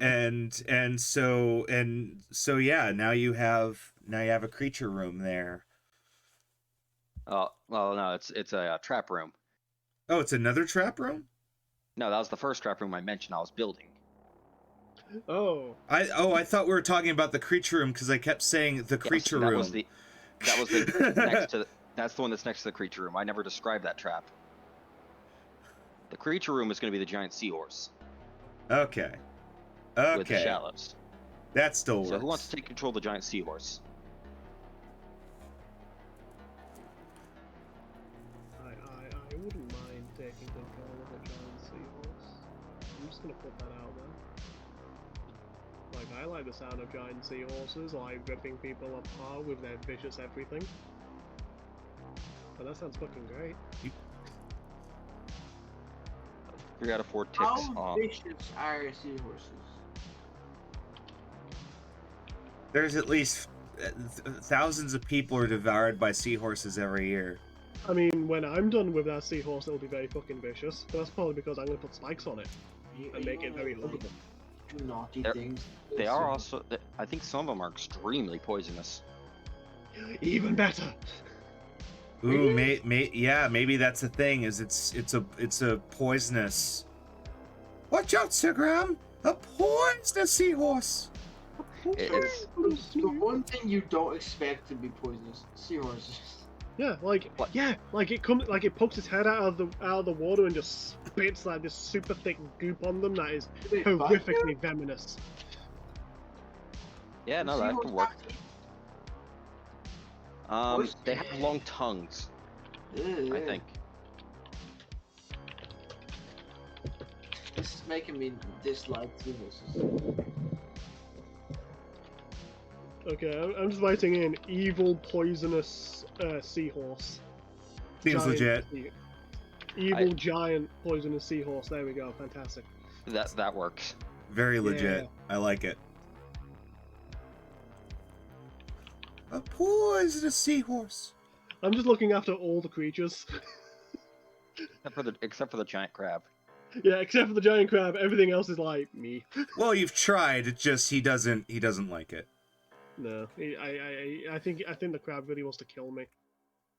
And so yeah, now you have a creature room there. Oh, well, no, it's a trap room. Oh, it's another trap room? No, that was the first trap room I mentioned I was building. Oh. I thought we were talking about the creature room because I kept saying the creature room. That was the that's the one that's next to the creature room. I never described that trap. The creature room is going to be the giant seahorse. Okay. With the shallows. That still works. So who wants to take control of the giant seahorse? I wouldn't mind taking control of a giant seahorse. I'm just gonna put that out there. Like, I like the sound of giant seahorses, like ripping people apart with their vicious everything. But that sounds fucking great. 3 out of 4 ticks. How vicious are seahorses? There's at least thousands of people are devoured by seahorses every year. I mean, when I'm done with that seahorse, it'll be very fucking vicious. But that's probably because I'm gonna put spikes on it and make it very huggable. Do naughty things. They are also. I think some of them are extremely poisonous. Even better. Ooh, yeah, maybe that's the thing. Is it's a poisonous. Watch out, Sir Graham! A poisonous seahorse. It's the one thing you don't expect to be poisonous: seahorses. Yeah, like it pokes its head out of the water and just spits like this super thick goop on them that is horrifically venomous. Yeah, no, that could work. They have long tongues, I think. This is making me dislike seahorses. Okay, I'm just writing in evil poisonous seahorse. Seems legit. Evil giant poisonous seahorse. There we go. Fantastic. That works. Very legit. Yeah. I like it. A poisonous seahorse. I'm just looking after all the creatures. Except for the giant crab. Yeah, except for the giant crab, everything else is like me. Well, you've tried. It's just he doesn't like it. No, I think the crab really wants to kill me.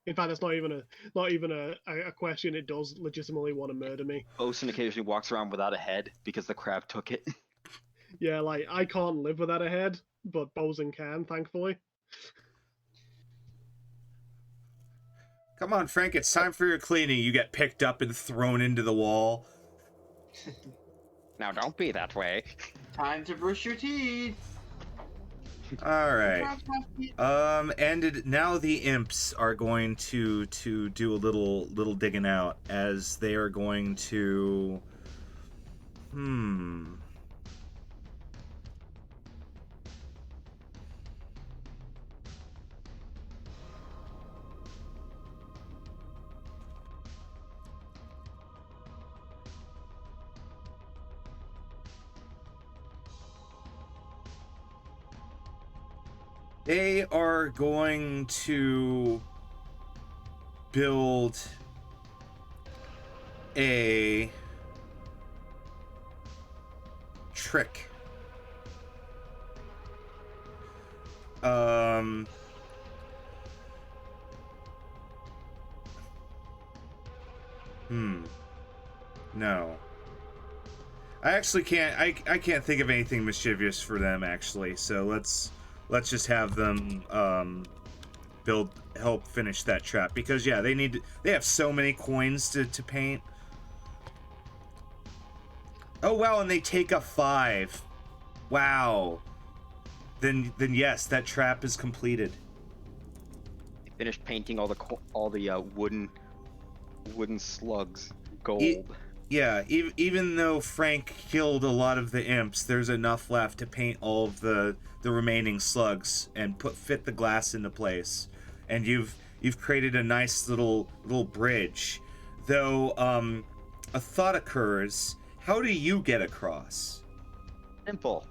In fact, that's not even a question. It does legitimately want to murder me. Bosun occasionally walks around without a head because the crab took it. Yeah, like I can't live without a head, but Bosun can, thankfully. Come on, Frank. It's time for your cleaning. You get picked up and thrown into the wall. Now don't be that way. Time to brush your teeth. All right. Now the imps are going to do a little digging out, as they are going to They are going to build a trick. No. I actually can't. I can't think of anything mischievous for them, actually. So let's just have them help finish that trap, because yeah, they have so many coins to paint. Oh wow, and they take a 5. Wow. Then yes, that trap is completed. They finished painting all the wooden slugs gold. Yeah, even though Frank killed a lot of the imps, there's enough left to paint all of the remaining slugs and fit the glass into place. And you've created a nice little bridge. Though a thought occurs, how do you get across? Simple.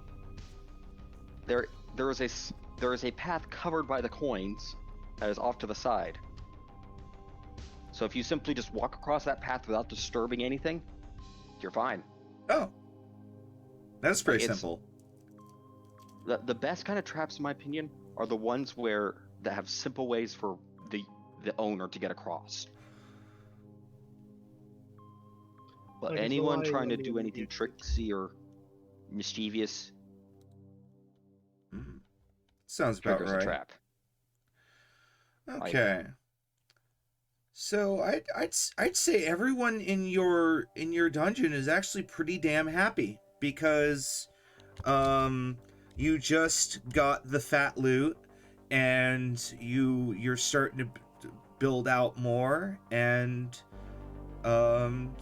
There is a path covered by the coins that is off to the side. So if you simply just walk across that path without disturbing anything, you're fine. Oh. That's pretty simple. The best kind of traps, in my opinion, are the ones that have simple ways for the owner to get across. But Like anyone trying to do anything tricksy or mischievous, sounds about triggers right. a trap. Okay. So I'd say everyone in your dungeon is actually pretty damn happy, because you just got the fat loot, and you're starting to build out more, and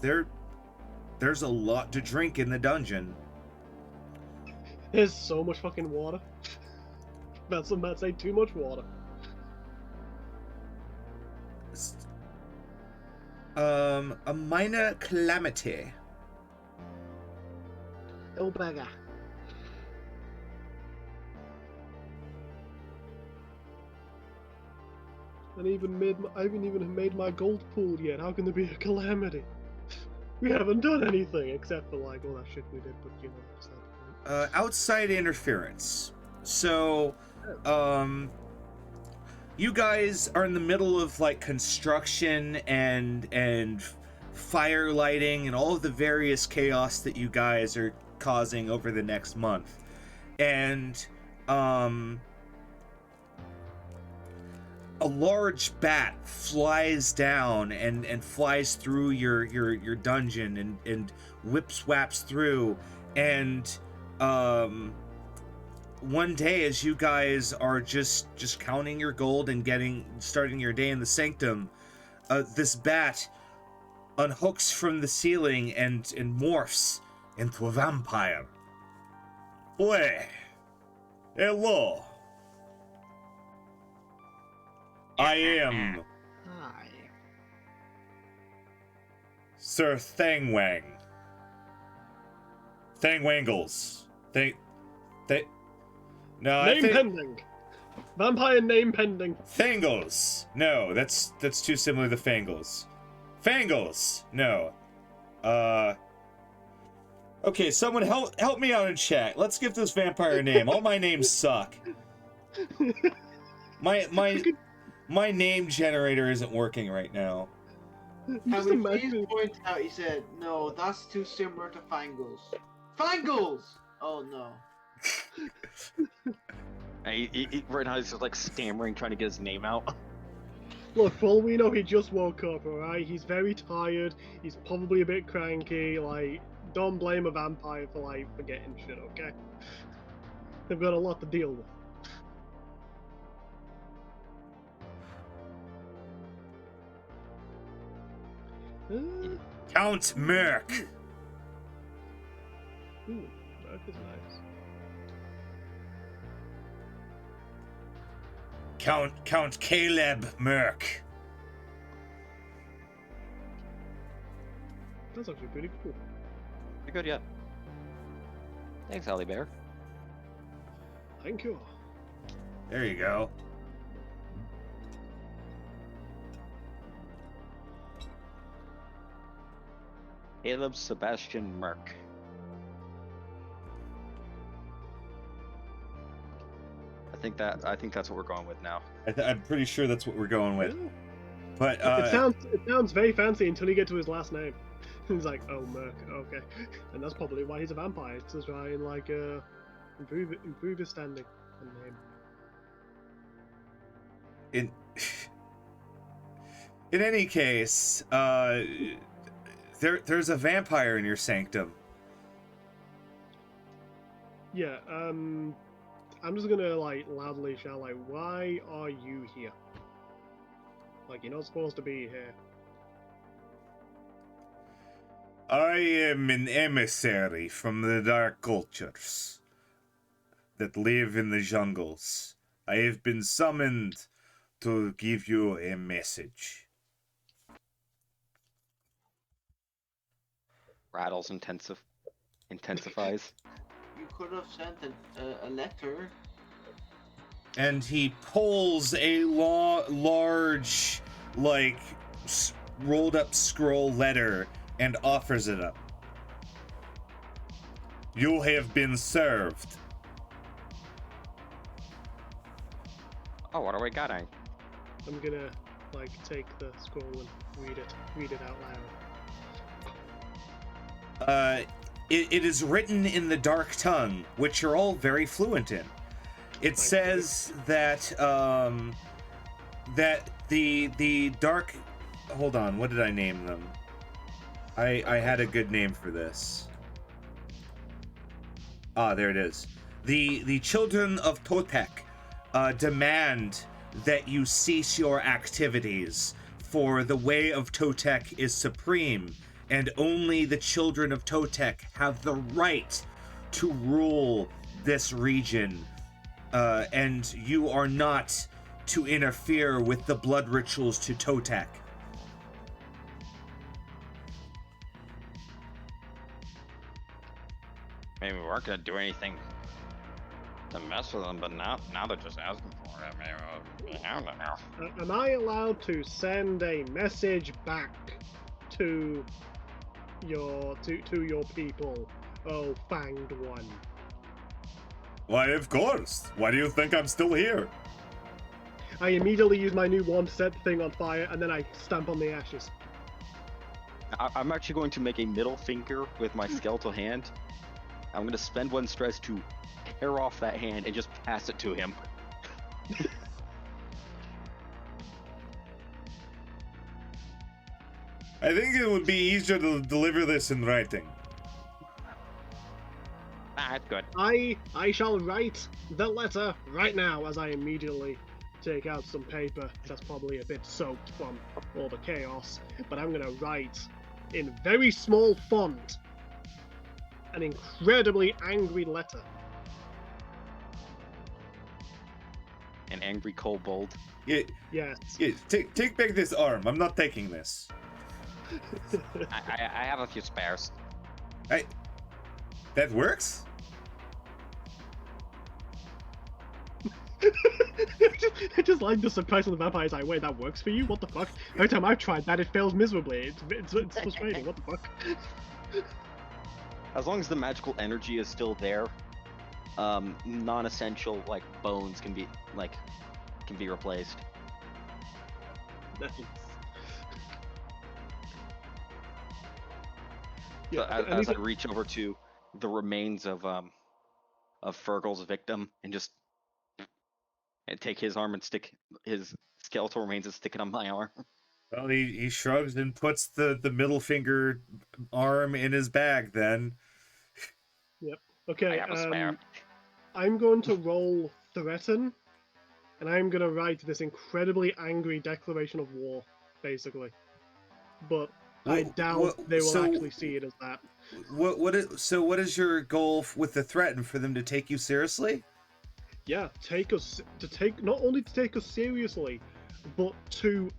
there's a lot to drink in the dungeon. There's so much fucking water. Some might say too much water. A minor calamity. Oh bugger. I haven't even made my gold pool yet. How can there be a calamity? We haven't done anything except for like all that shit we did, but you know, that's not the point. Outside interference. So, you guys are in the middle of like construction and fire lighting and all of the various chaos that you guys are causing over the next month. And a large bat flies down and flies through your dungeon and whips through, and one day, as you guys are just counting your gold and starting your day in the sanctum, this bat unhooks from the ceiling and morphs into a vampire. Boy, hello. I am Sir Thangwang. Thangwangles. No, Name pending. Vampire name pending. Fangles. No, that's too similar to Fangles. Fangles. No. Okay, someone help me out in chat. Let's give this vampire a name. All my names suck. My name generator isn't working right now. Can we please point out, he said, no, that's too similar to Fangles. Fangles! Oh no. Right now he's just like stammering, trying to get his name out. Look, for all we know, he just woke up, alright? He's very tired, he's probably a bit cranky, like, don't blame a vampire for, like, forgetting shit, okay? They've got a lot to deal with. Count Merc. Ooh, Merc is nice. Count Caleb Merc. That's actually pretty cool. Pretty good, yeah. Thanks, Holly Bear. Thank you. There you go. Caleb Sebastian Merc. I think that's what we're going with now. I'm pretty sure that's what we're going with. Yeah. But it sounds very fancy until you get to his last name. He's like, oh, Merc, okay. And that's probably why he's a vampire, to try and like improve his standing and name. In any case, there's a vampire in your sanctum. Yeah, I'm just gonna like loudly shout like, why are you here? Like, you're not supposed to be here. I am an emissary from the dark cultures that live in the jungles. I have been summoned to give you a message. Rattles intensifies. You could have sent a letter. And he pulls a large, like, rolled up scroll letter and offers it up. You have been served. Oh, what are we getting? I'm gonna like take the scroll and read it out loud. It is written in the dark tongue, which you're all very fluent in. It says that that the dark. Hold on, what did I name them? I had a good name for this. Ah, there it is. The children of Totek demand that you cease your activities, for the way of Totek is supreme, and only the children of Totek have the right to rule this region, and you are not to interfere with the blood rituals to Totek. Maybe we weren't gonna do anything to mess with them, but now they're just asking for it. Maybe we have to now. Am I allowed to send a message back to your people? Oh, fanged one. Why, of course. Why do you think I'm still here? I immediately use my new wand to set the thing on fire, and then I stamp on the ashes. I'm actually going to make a middle finger with my skeletal hand. I'm going to spend one stress to tear off that hand and just pass it to him. I think it would be easier to deliver this in writing. That's good. I shall write the letter right now, as I immediately take out some paper that's probably a bit soaked from all the chaos, but I'm gonna write in very small font an incredibly angry letter. An angry kobold. Yeah, Yes. yeah, take back this arm. I'm not taking this. I have a few spares. That works? I just like the surprise on the vampire's like, wait, that works for you? What the fuck? Every time I've tried that, it fails miserably. It's frustrating. What the fuck? As long as the magical energy is still there, non-essential like bones can be replaced. Nice. So as I reach over to the remains of Fergal's victim and just take his arm and stick his skeletal remains and stick it on my arm. Well, he shrugs and puts the middle finger arm in his bag then. Yep. Okay, I have a spare. I'm going to roll Threaten, and I'm going to write this incredibly angry declaration of war, basically. But I doubt they will actually see it as that. What is your goal with the threaten? For them to take you seriously? Yeah, not only to take us seriously, but to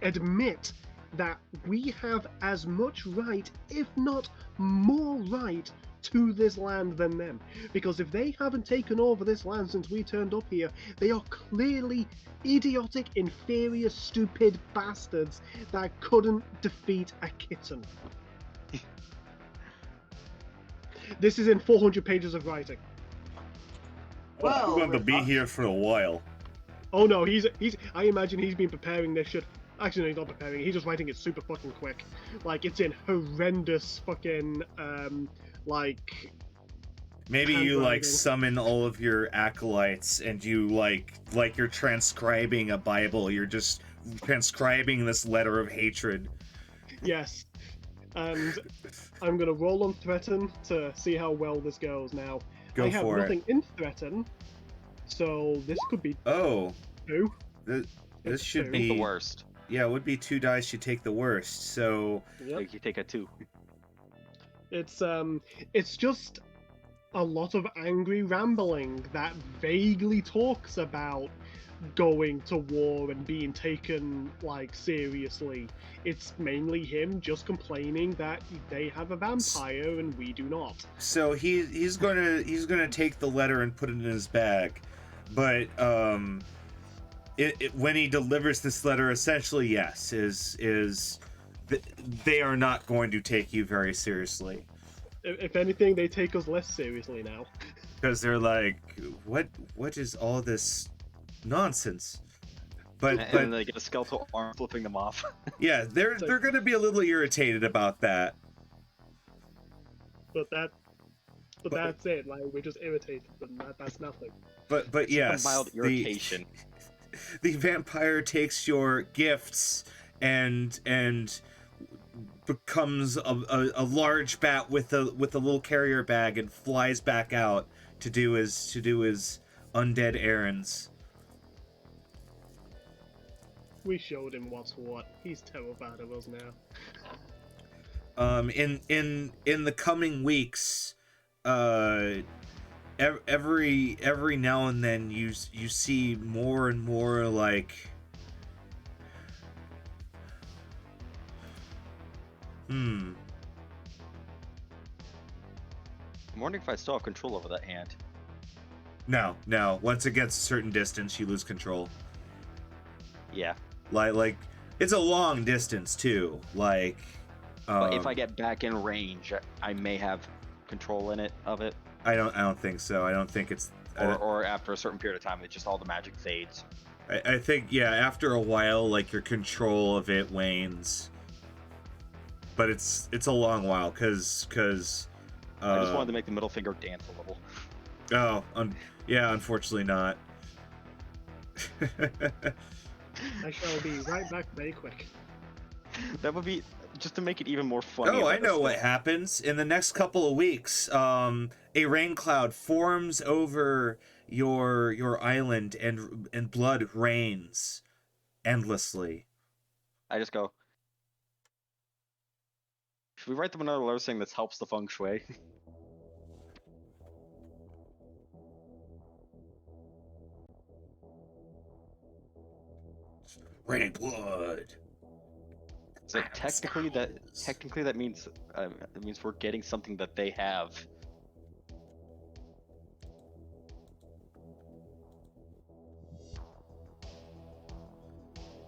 admit that we have as much right, if not more right, to this land than them. Because if they haven't taken over this land since we turned up here, they are clearly idiotic, inferior, stupid bastards that couldn't defeat a kitten. This is in 400 pages of writing. Well, I'm going to be here for a while. Oh no, he's. I imagine he's been preparing this shit. Actually, no, he's not preparing it. He's just writing it super fucking quick. Like, it's in horrendous fucking, like... Maybe you, like, summon all of your acolytes and you, like you're transcribing a Bible. You're just transcribing this letter of hatred. Yes. And I'm gonna roll on Threaten to see how well this goes now. Go I have for nothing in Threaten, so this could be... Oh. 2. This should be... the worst. Yeah, it would be 2 dice, you take the worst, so... Yep. Like you take a 2. It's just a lot of angry rambling that vaguely talks about going to war and being taken, like, seriously. It's mainly him just complaining that they have a vampire and we do not. So he's gonna take the letter and put it in his bag, but when he delivers this letter, essentially, yes, they are not going to take you very seriously. If anything, they take us less seriously now. Because they're like, what is all this nonsense? But they get a skeletal arm flipping them off. Yeah, they're gonna be a little irritated about that. But that's it. Like, we're just irritated, and that's nothing. But yes, a mild irritation. The vampire takes your gifts and becomes a large bat with a little carrier bag and flies back out to do his undead errands. We showed him what's what. He's terrified of us now. In the coming weeks, every now and then you see more and more like I'm wondering if I still have control over that hand. No. Once it gets a certain distance, you lose control. Yeah. Like it's a long distance too. Like, but if I get back in range, I may have control of it. I don't think so. I don't think it's. Or after a certain period of time, just all the magic fades. I think, yeah, after a while, like, your control of it wanes. But it's a long while, because I just wanted to make the middle finger dance a little. Oh, yeah, unfortunately not. I shall be right back very quick. That would be, just to make it even more funny. Oh, I know what happens. In the next couple of weeks, a rain cloud forms over your island, and blood rains endlessly. I just go, should we write them another letter saying this helps the feng shui? Raining blood. So technically that means it means we're getting something that they have.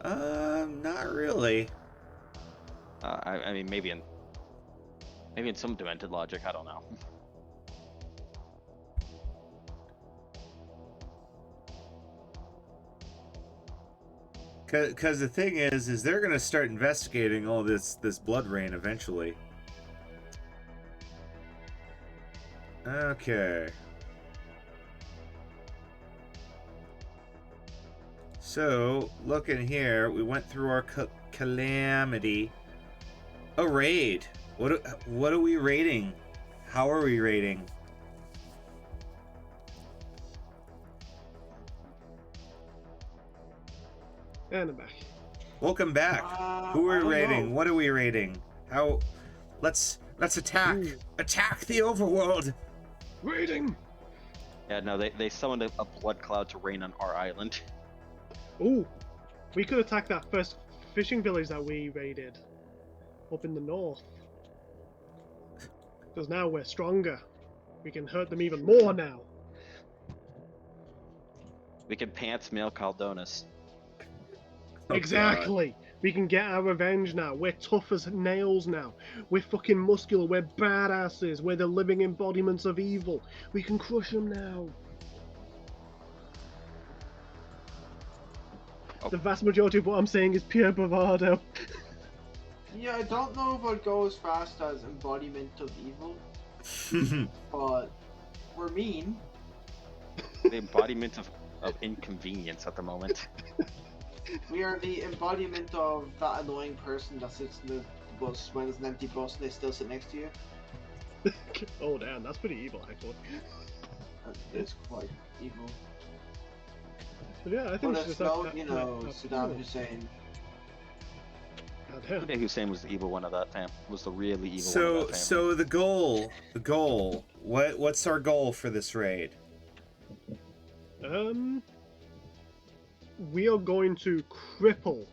Not really. I mean, maybe in some demented logic, I don't know. Because the thing is they're gonna start investigating all this blood rain eventually. Okay. So, looking here, we went through our calamity. A raid. What are we raiding? How are we raiding? And I'm back. Welcome back. Who are we raiding? What are we raiding? How? Let's attack. Ooh. Attack the overworld. Raiding. Yeah, no, they summoned a blood cloud to rain on our island. Ooh, we could attack that first fishing village that we raided up in the north. Because now we're stronger. We can hurt them even more now. We can pants mail Caldonis. Oh, exactly. God. We can get our revenge now. We're tough as nails now. We're fucking muscular. We're badasses. We're the living embodiments of evil. We can crush them now. Oh. The vast majority of what I'm saying is pure bravado. Yeah, I don't know if I'd go as fast as embodiment of evil, but we're mean. The embodiment of inconvenience at the moment. We are the embodiment of that annoying person that sits in the bus when there's an empty bus and they still sit next to you. Oh damn, that's pretty evil actually. It's quite evil. But yeah, I think But it's it's just no, you know, Saddam Hussein. Saddam Hussein was the evil one of that time. Was the really evil one of that family. So the goal. What's our goal for this raid? We are going to cripple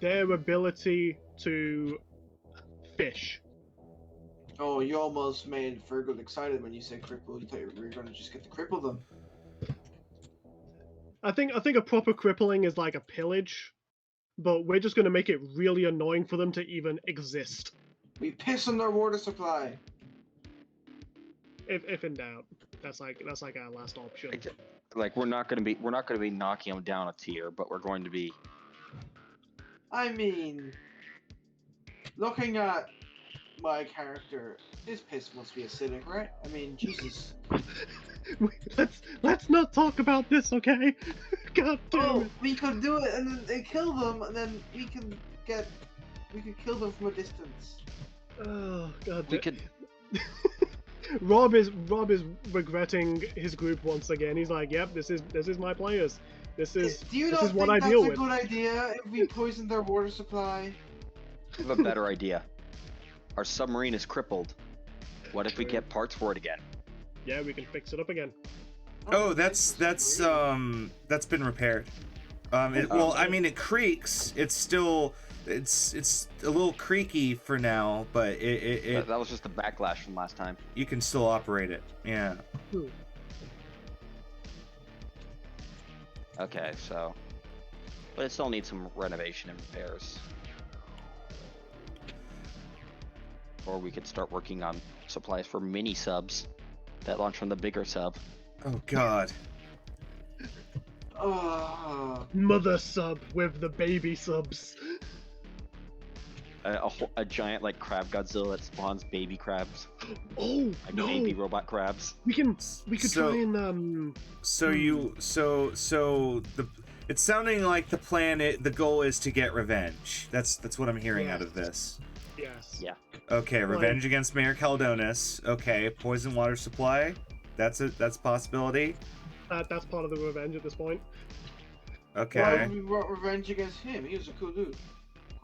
their ability to fish. Oh, you almost made Fergal excited when you said cripple. You thought you were going to just get to cripple them. I think a proper crippling is like a pillage, but we're just going to make it really annoying for them to even exist. We piss on their water supply. If in doubt, that's like our last option. Like we're not gonna be knocking them down a tier, but we're going to be. I mean, looking at my character, his piss must be acidic, right? I mean, Jesus. Let's not talk about this, okay? God damn it. We could do it and then they kill them, and then we could kill them from a distance. Oh God. We could. Rob is regretting his group once again. He's like, "Yep, this is my players. This is what I deal with." Do you not think that's a good idea if we poison their water supply? I have a better idea. Our submarine is crippled. What if we get parts for it again? Yeah, we can fix it up again. Oh, that's been repaired. Well, I mean, it creaks. It's a little creaky for now, but that was just the backlash from last time. You can still operate it. Yeah. Okay, so, but it still needs some renovation and repairs. Or we could start working on supplies for mini subs that launch from the bigger sub. Oh God. Mother sub with the baby subs. A giant like crab Godzilla that spawns baby crabs. Oh like no! baby robot crabs. We could try and It's sounding like the goal is to get revenge. That's what I'm hearing out of this. Yes. Yeah. Okay, revenge against Mayor Caldonis. Okay, poison water supply. That's a possibility. That's part of the revenge at this point. Okay. Why would we want revenge against him? He was a cool dude.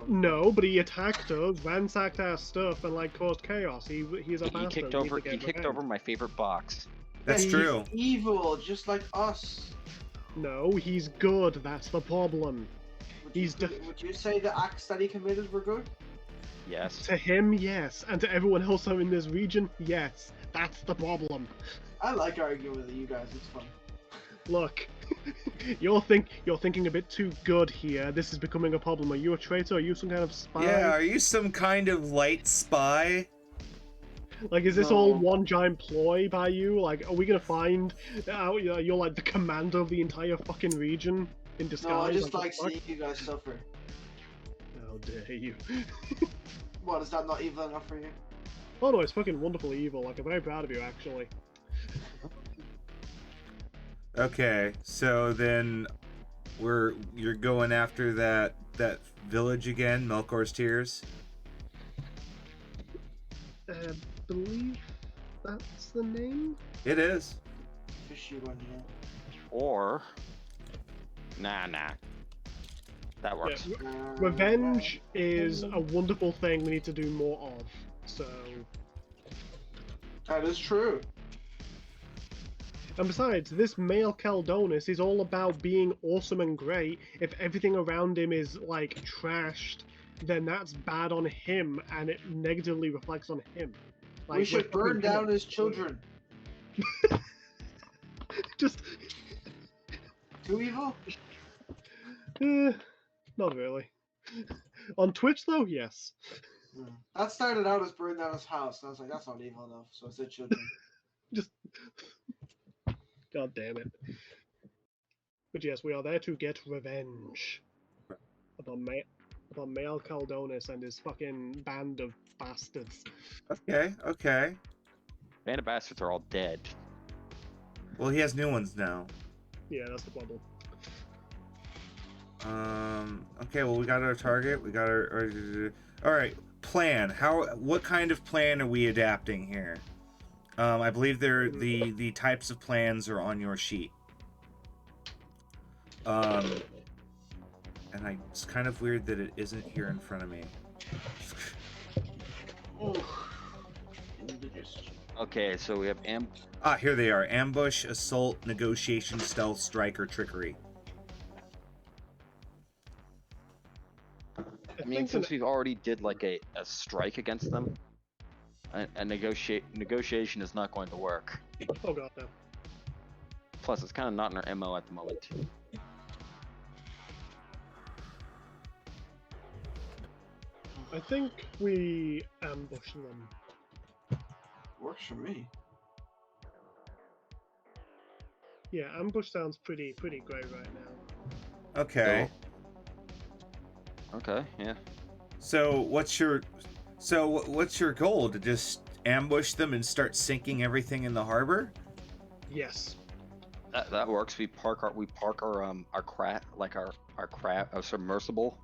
No, but he attacked us, ransacked our stuff, and like caused chaos. He's a bastard. He kicked over my favorite box. That's true. He's evil, just like us. No, he's good. That's the problem. Would you say the acts that he committed were good? Yes. To him, yes, and to everyone else in this region, yes. That's the problem. I like arguing with you guys. It's fun. Look, you're thinking a bit too good here. This is becoming a problem. Are you a traitor? Are you some kind of spy? Yeah, are you some kind of light spy? Like, is this all one giant ploy by you? Like, are we gonna find out you're like the commander of the entire fucking region in disguise? No, I just like seeing you guys suffer. How dare you? What, is that not evil enough for you? Oh no, it's fucking wonderful evil. Like, I'm very proud of you, actually. Okay, so then you're going after that village again, Melkor's Tears? Believe that's the name? It is. Fishy one, yeah. Or nah. That works. Yeah, revenge is a wonderful thing we need to do more of. So That is true. and besides, this male Caldonis is all about being awesome and great. If everything around him is like trashed, then that's bad on him and it negatively reflects on him. Like, We should burn down his children. Just Too evil? not really. On Twitch though, yes. That started out as burn down his house, and I was like, that's not evil enough, so I said children. Just God damn it. But yes, we are there to get revenge upon male Caldonis and his fucking band of bastards. Okay. Band of Bastards are all dead. Well, he has new ones now. Yeah, that's the problem. Okay, well, we got our target. We got our all right, plan. What kind of plan are we adapting here? I believe the types of plans are on your sheet. And it's kind of weird that it isn't here in front of me. Okay, so we have here they are. Ambush, assault, negotiation, stealth, strike, or trickery. I mean, since we've already did like a strike against them, a negotiation is not going to work. Oh god, no. Plus, it's kind of not in our MO at the moment. I think we ambush them. Works for me. Yeah, ambush sounds pretty great right now. Okay. Okay, yeah. So what's your goal? To just ambush them and start sinking everything in the harbor? Yes. That works. We park our submersible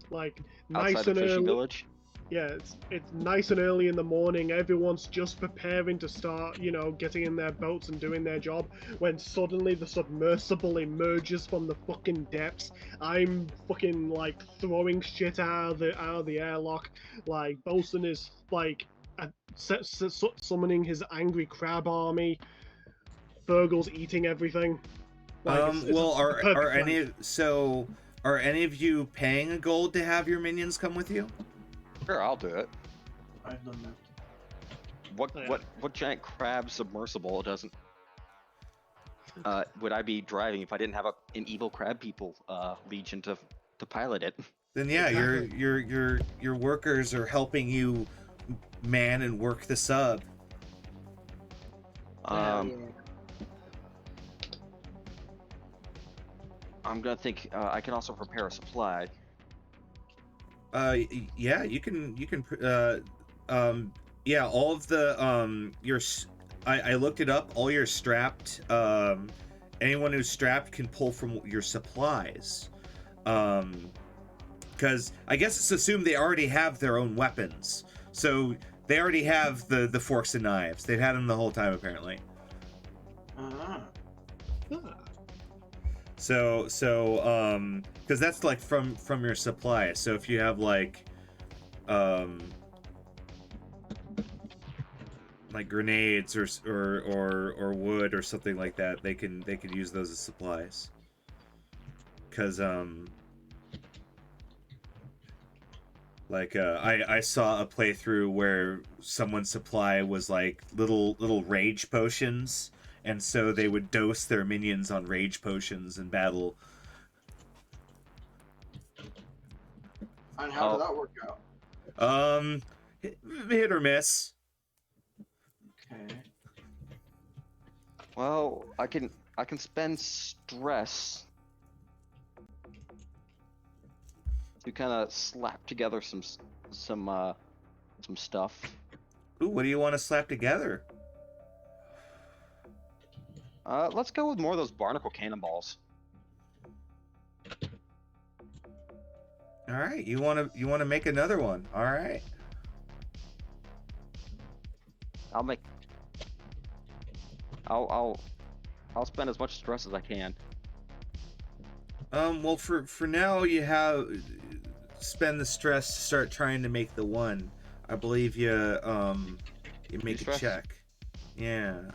Like outside nice the and fishing early. village. Yeah, it's nice and early in the morning. Everyone's just preparing to start, getting in their boats and doing their job. When suddenly the submersible emerges from the fucking depths. I'm fucking like throwing shit out of the airlock. Like Bosun is like summoning his angry crab army. Fergal's eating everything. Like, are any of you paying a gold to have your minions come with you? Sure, I'll do it. I've done that. What giant crab submersible doesn't? Would I be driving if I didn't have an evil crab people legion to pilot it? Then yeah, Exactly. your workers are helping you man and work the sub. I'm gonna think. I can also prepare a supply. Yeah, you can yeah, all of the I looked it up. All your strapped anyone who's strapped can pull from your supplies. Because I guess it's assumed they already have their own weapons, so they already have the forks and knives. They've had them the whole time apparently. So because that's like from your supply. So if you have like grenades or wood or something like that, they can use those as supplies. Because Like I saw a playthrough where someone's supply was like little rage potions, and so they would dose their minions on rage potions in battle. And how did that work out? Hit or miss. Okay. Well, I can spend stress to kind of slap together some stuff. Ooh, what do you want to slap together? Let's go with more of those barnacle cannonballs. All right, you want to make another one. All right. I'll spend as much stress as I can. Well, for now, you have spend the stress to start trying to make the one. I believe you make a check. Yeah.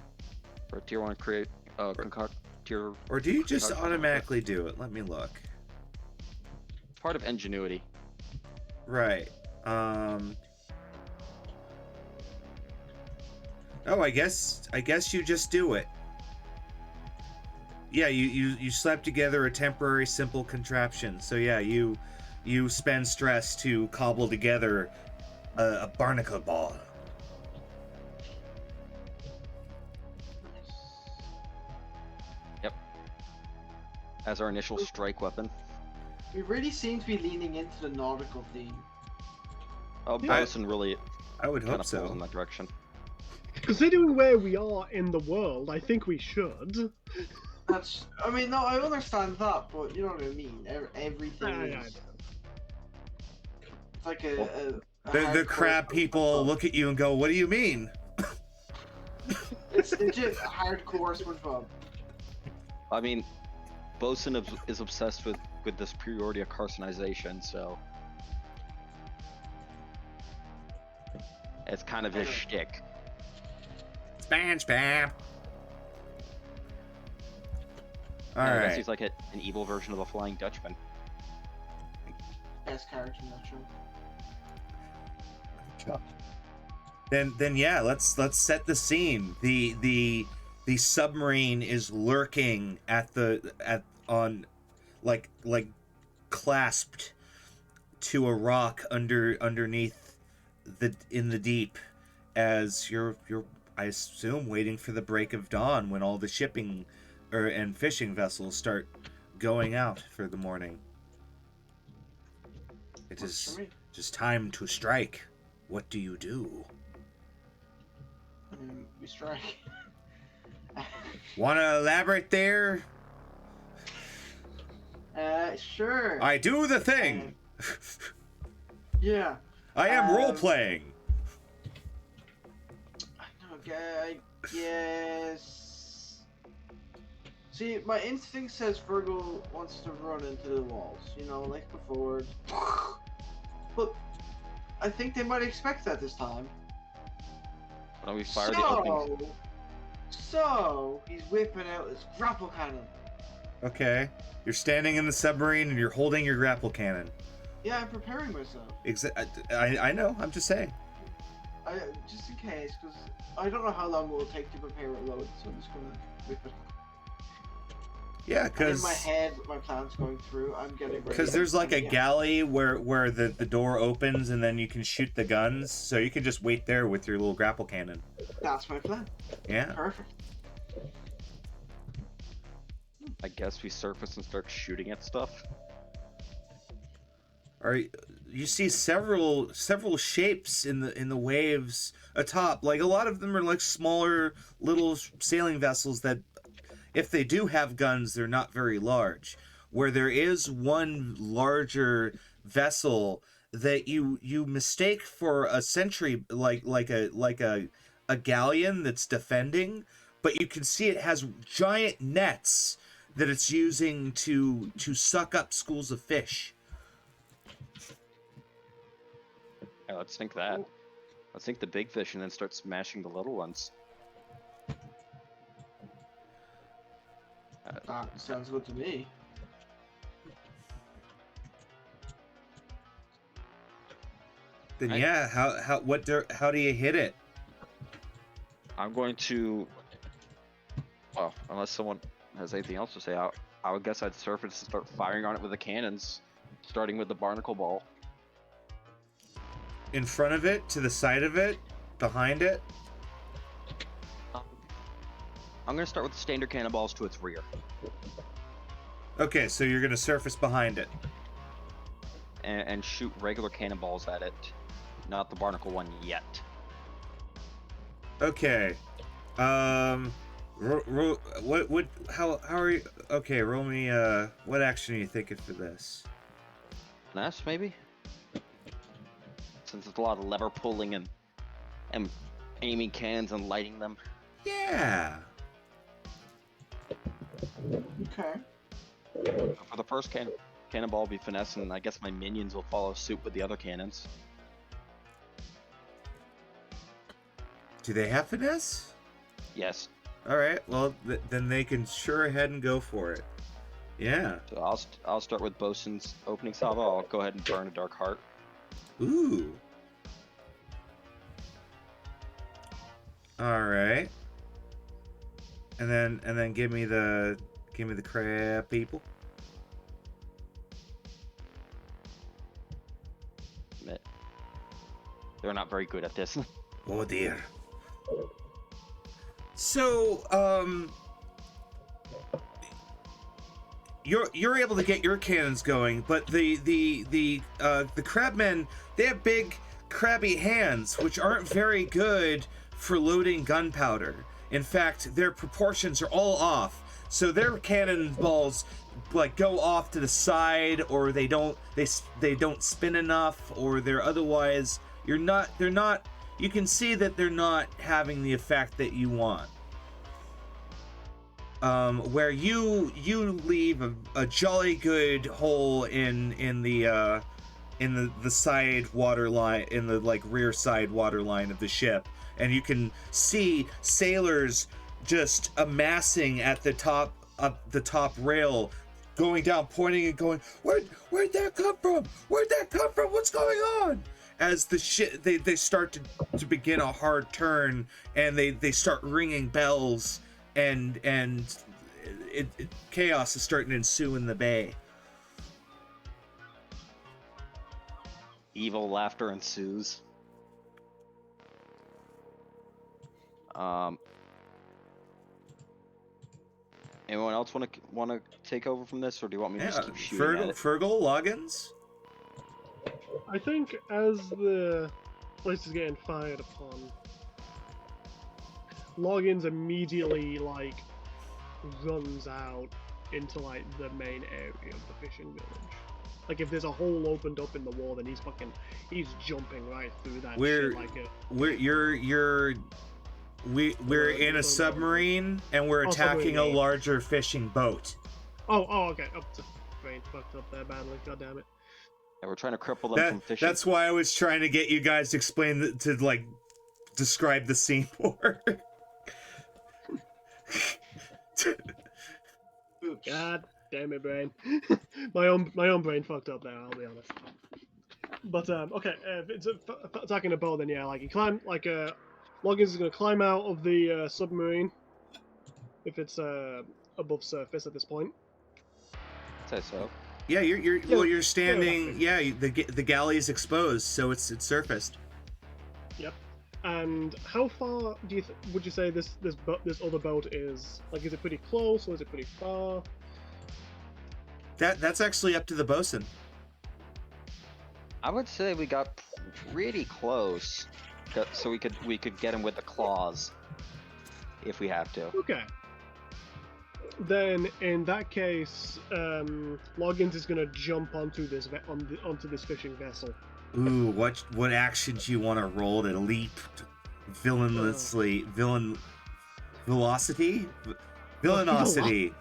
Or do you want to create concoct tier? Or do you just automatically do it? Let me look. Part of ingenuity. Right. Oh, I guess you just do it. Yeah, you slap together a temporary simple contraption. So yeah, you spend stress to cobble together a barnacle ball. Yep. As our initial strike weapon. We really seem to be leaning into the nautical theme. Oh, Bosun really. I would hope so. Pulls in that direction. Considering where we are in the world, I think we should. That's. I mean, no, I understand that, but you know what I mean. Everything is. It's like the crab people look at you and go, "What do you mean?" It's legit hardcore SpongeBob. I mean, Bosun is obsessed with this superiority of carcinization, so it's kind of his shtick. SpongeBob. All right. I guess he's like an evil version of the Flying Dutchman. Best character in that show. Then yeah, let's set the scene. The submarine is lurking on clasped to a rock underneath in the deep, as you're I assume waiting for the break of dawn when all the shipping and fishing vessels start going out for the morning. It is just time to strike. What do you do? We strike. Want to elaborate there? Sure. I do the thing. Yeah. I am role playing. Okay, I guess. See, my instinct says Virgil wants to run into the walls, you know, like before. But I think they might expect that this time. Why don't we fire the opening? So he's whipping out his grapple cannon. Okay. You're standing in the submarine and you're holding your grapple cannon. Yeah, I'm preparing myself. I know. I'm just saying. Just in case, because I don't know how long it will take to prepare a load, so I'm just gonna whip it. Yeah, because in my head, my plan's going through. I'm getting ready. Because there's like a galley where the door opens and then you can shoot the guns, so you can just wait there with your little grapple cannon. That's my plan. Yeah. Perfect. I guess we surface and start shooting at stuff. You see several shapes in the waves atop. Like a lot of them are like smaller little sailing vessels that, if they do have guns, they're not very large. Where there is one larger vessel that you mistake for a sentry, like a galleon that's defending, but you can see it has giant nets that it's using to suck up schools of fish. Yeah, let's think that. Let's think the big fish and then start smashing the little ones. Sounds good to me. Then yeah, how do you hit it? I'm going to. Well, unless someone has anything else to say, I would guess I'd surface and start firing on it with the cannons, starting with the barnacle ball. In front of it, to the side of it, behind it. I'm gonna start with the standard cannonballs to its rear. Okay, so you're gonna surface behind it. And shoot regular cannonballs at it, not the barnacle one yet. Okay. How are you? Okay, roll me. What action are you thinking for this? Finesse, maybe. Since it's a lot of lever pulling and aiming cannons and lighting them. Yeah. Okay. For the first cannonball, be finesse, and I guess my minions will follow suit with the other cannons. Do they have finesse? Yes. All right. Well, then they can sure ahead and go for it. Yeah. So I'll start with Bosun's opening salvo. I'll go ahead and burn a Dark Heart. Ooh. All right. And then give me the crab people. They're not very good at this. Oh dear. So, you're able to get your cannons going, but the crabmen, they have big crabby hands, which aren't very good for loading gunpowder. In fact, their proportions are all off. So their cannonballs like go off to the side, or they don't spin enough, or they're otherwise they're not. You can see that they're not having the effect that you want. Where you leave a jolly good hole in the side water line, in the like rear side water line of the ship, and you can see sailors just amassing at the top rail, going down, pointing and going, where'd that come from? Where'd that come from? What's going on? As the ship, they start to begin a hard turn, and they start ringing bells, and chaos is starting to ensue in the bay. Evil laughter ensues. Anyone else want to take over from this, or do you want me to just keep shooting at it? Fergal, Loggins? I think as the place is getting fired upon, Loggins immediately like runs out into like the main area of the fishing village. Like if there's a hole opened up in the wall, then he's jumping right through that shit like a... We're in a submarine, and we're attacking a larger fishing boat. Oh, okay. Brain fucked up there badly. God damn it. And we're trying to cripple them from fishing. That's why I was trying to get you guys to explain to like describe the scene more. God damn it, brain. my own brain fucked up there. I'll be honest. But okay, if it's attacking a boat, then yeah, like you climb like Loggins is gonna climb out of the submarine if it's above surface at this point. Say so. Yeah, you're standing. Yeah, the galley is exposed, so it's surfaced. Yep. And how far would you say this other boat is? Like, is it pretty close or is it pretty far? That's actually up to the bosun. I would say we got pretty close, so we could get him with the claws if we have to. Okay. Then in that case, Loggins is gonna jump onto this fishing vessel. Ooh, what action do you want to roll to leap villainously? Velocity? Villainosity.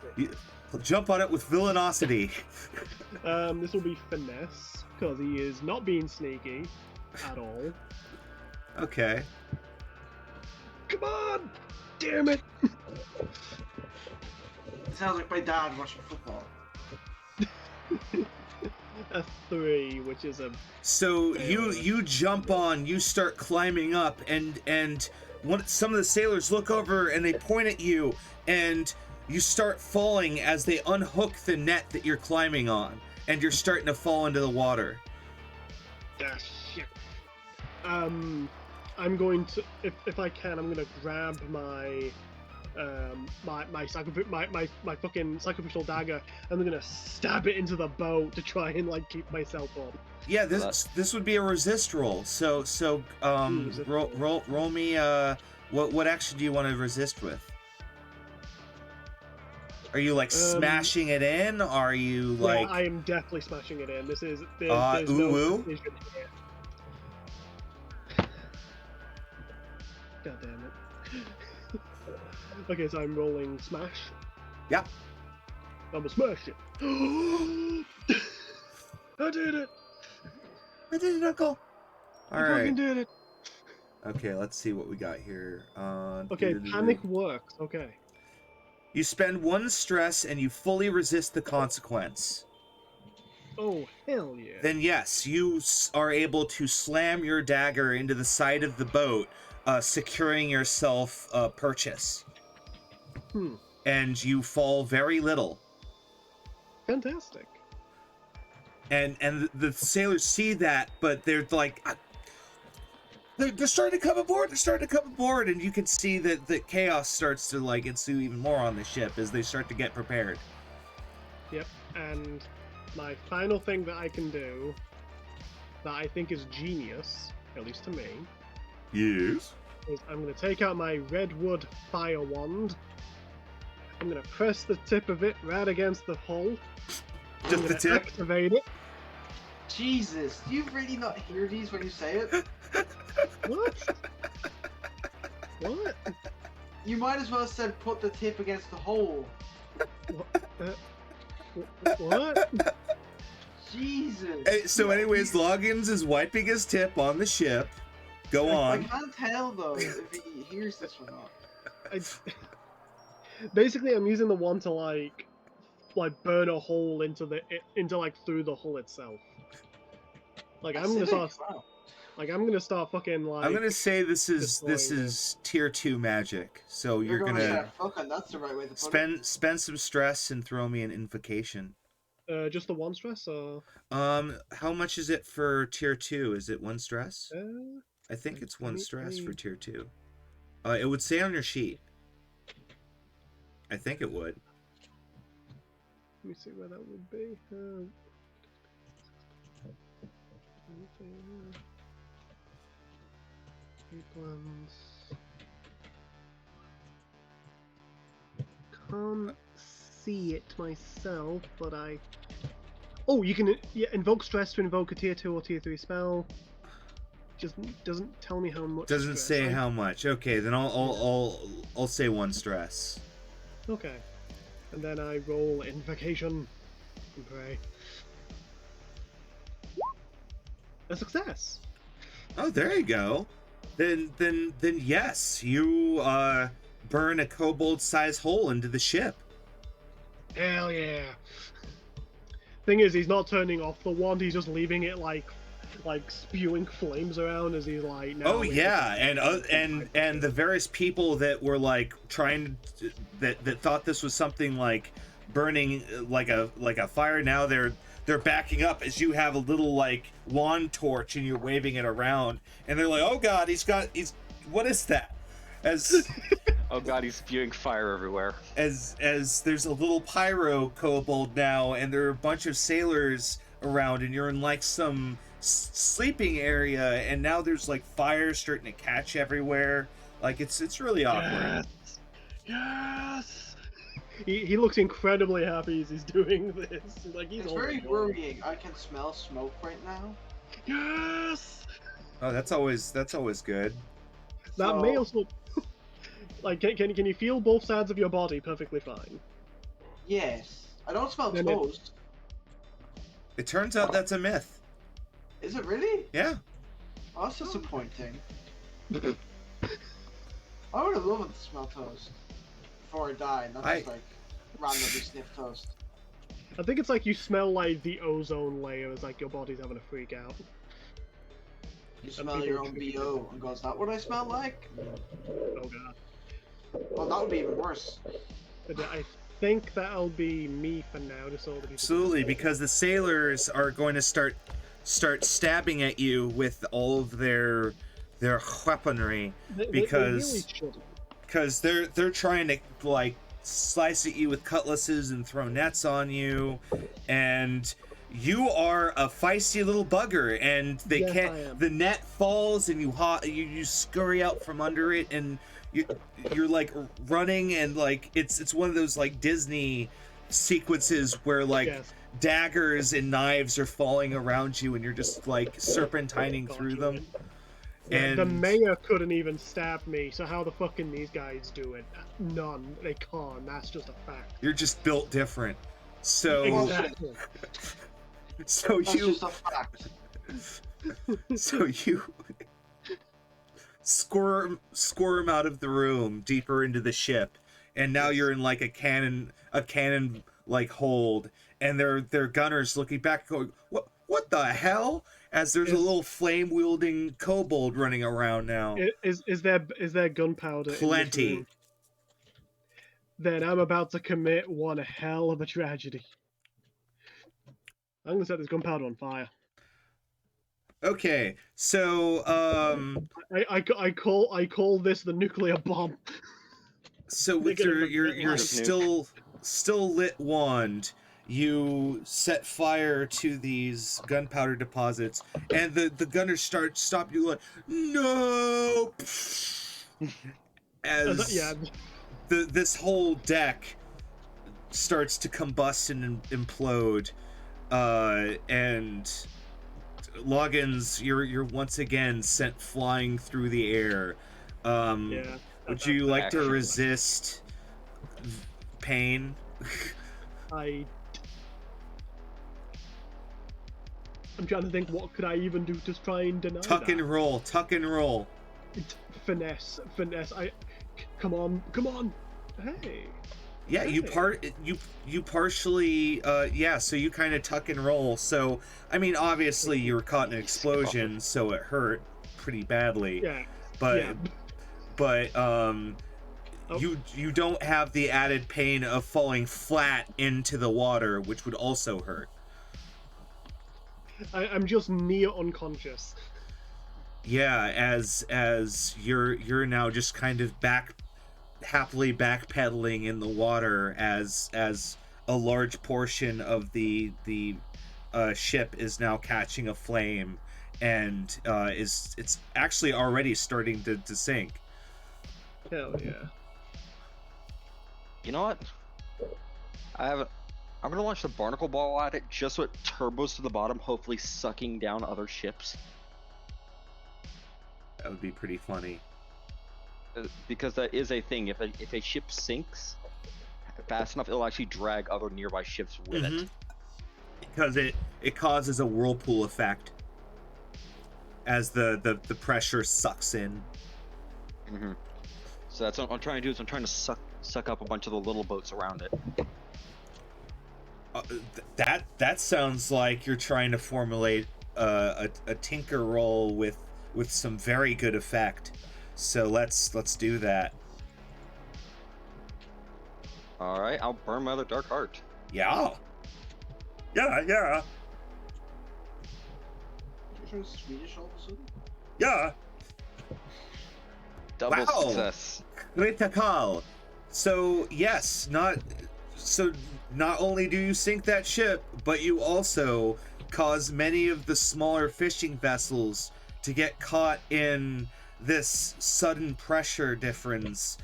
Jump on it with villainosity. This will be finesse, because he is not being sneaky at all. Okay. Come on! Damn it! It sounds like my dad watching football. a 3, which is a... So you jump on, you start climbing up, and some of the sailors look over and they point at you, and you start falling as they unhook the net that you're climbing on, and you're starting to fall into the water. Ah, shit. I'm going to, if I can, I'm gonna grab my my fucking sacrificial dagger, and I'm gonna stab it into the boat to try and like keep myself up. Yeah, this would be a resist roll. So roll me. What action do you want to resist with? Are you like smashing it in? Are you like? Yeah, I am definitely smashing it in. There's no decision here. God damn it. Okay, so I'm rolling smash. Yeah. I'm gonna smash it. I did it! I did it, Uncle! Alright. I fucking did it! Okay, let's see what we got here. Okay, panic works. Okay. You spend 1 stress and you fully resist the consequence. Oh, hell yeah. Then yes, you are able to slam your dagger into the side of the boat, securing yourself a purchase. And you fall very little. Fantastic. And the sailors see that, but they're like, they're starting to come aboard. They're starting to come aboard, and you can see that the chaos starts to like ensue even more on the ship as they start to get prepared. Yep. And my final thing that I can do, that I think is genius, at least to me. Yes. Is I'm going to take out my redwood fire wand. I'm going to press the tip of it right against the hull. Just the tip? Activate it. Jesus, do you really not hear these when you say it? What? What? You might as well have said put the tip against the hole. What? Jesus. Hey, so anyways, Loggins is wiping his tip on the ship. Go on. I can't tell though if he hears this or not. Basically, I'm using the wand to like burn a hole into through the hull itself. Like I'm gonna start. Wow. Like I'm gonna start fucking like. I'm gonna say this is tier 2 magic. So you're gonna fucking, that's the right way to put spend some stress and throw me an invocation. Just the 1 stress, or? How much is it for tier 2? Is it 1 stress? I think like it's 1 stress for tier 2. It would say on your sheet. I think it would. Let me see where that would be. Can't see it myself, but I. Oh, you can invoke stress to invoke a tier 2 or tier 3 spell. Just doesn't tell me how much. Doesn't say how much. Okay, then I'll say 1 stress. Okay, and then I roll invocation and pray. A success. Oh, there you go. Then yes, you burn a kobold-sized hole into the ship. Hell yeah. Thing is, he's not turning off the wand. He's just leaving it like spewing flames around as he's like. Oh yeah, and the various people that were like trying to, that thought this was something like burning like a fire. Now they're backing up as you have a little like wand torch and you're waving it around, and they're like, oh god, he's what is that? As oh god, he's spewing fire everywhere. As there's a little pyro kobold now, and there are a bunch of sailors around, and you're in like some sleeping area, and now there's like fire starting to catch everywhere. Like it's really awkward. Yes. He looks incredibly happy as he's doing this. Like he's. It's very worrying. I can smell smoke right now. Yes. Oh, that's always good. That may also. Like, can you feel both sides of your body perfectly fine? Yes. I don't smell toast. It turns out that's a myth. Is it really? Yeah. Oh, that's disappointing. I would have loved to smell toast before I die, not just like randomly sniff toast. I think it's like you smell like the ozone layer as like your body's having a freak out. You smell your own BO and go, is that what I smell like? Oh god. Well, that would be even worse. But I think that'll be me for now, just all the people. Absolutely, because the sailors are going to start stabbing at you with all of their weaponry, because they're trying to like slice at you with cutlasses and throw nets on you, and you are a feisty little bugger, and they can't. The net falls, and you scurry out from under it, and you're like running, and like it's one of those like Disney sequences where like daggers and knives are falling around you, and you're just like serpentining through them. And the mayor couldn't even stab me, so how the fuck can these guys do it? None. They can't. That's just a fact. You're just built different. So exactly. So That's just a fact. So you squirm out of the room deeper into the ship, and now you're in like a cannon like hold, and their gunners looking back going, what the hell? As there's a little flame wielding kobold running around now. Is there gunpowder? Plenty. Then I'm about to commit one hell of a tragedy. I'm gonna set this gunpowder on fire. Okay, so I call this the nuclear bomb. So with your still lit wand, you set fire to these gunpowder deposits, and the gunners stop you like, no. As this whole deck starts to combust and implode, and Loggins, you're once again sent flying through the air. Would you like to resist pain? I'm trying to think, what could I even do to try and deny tuck that? and roll. Finesse. Come on. Hey. Yeah, you partially so you kind of tuck and roll. So I mean, obviously you were caught in an explosion, so it hurt pretty badly. Yeah. But you don't have the added pain of falling flat into the water, which would also hurt. I'm just near unconscious. Yeah, as you're now just kind of happily backpedaling in the water as a large portion of the ship is now catching a flame, and it's actually already starting to sink. Hell yeah. You know what? I'm gonna launch the barnacle ball at it just so it turbos to the bottom, hopefully sucking down other ships. That would be pretty funny. Because that is a thing. If a ship sinks fast enough, it'll actually drag other nearby ships with it. Because it causes a whirlpool effect as the pressure sucks in. Mm-hmm. So that's what I'm trying to do. Is I'm trying to suck up a bunch of the little boats around it. That sounds like you're trying to formulate a tinker roll with some very good effect. So let's do that. All right, I'll burn my other dark art. Yeah. You're Swedish all of a sudden? Yeah. Double success. Critical. So yes, not only do you sink that ship, but you also cause many of the smaller fishing vessels to get caught in this sudden pressure difference,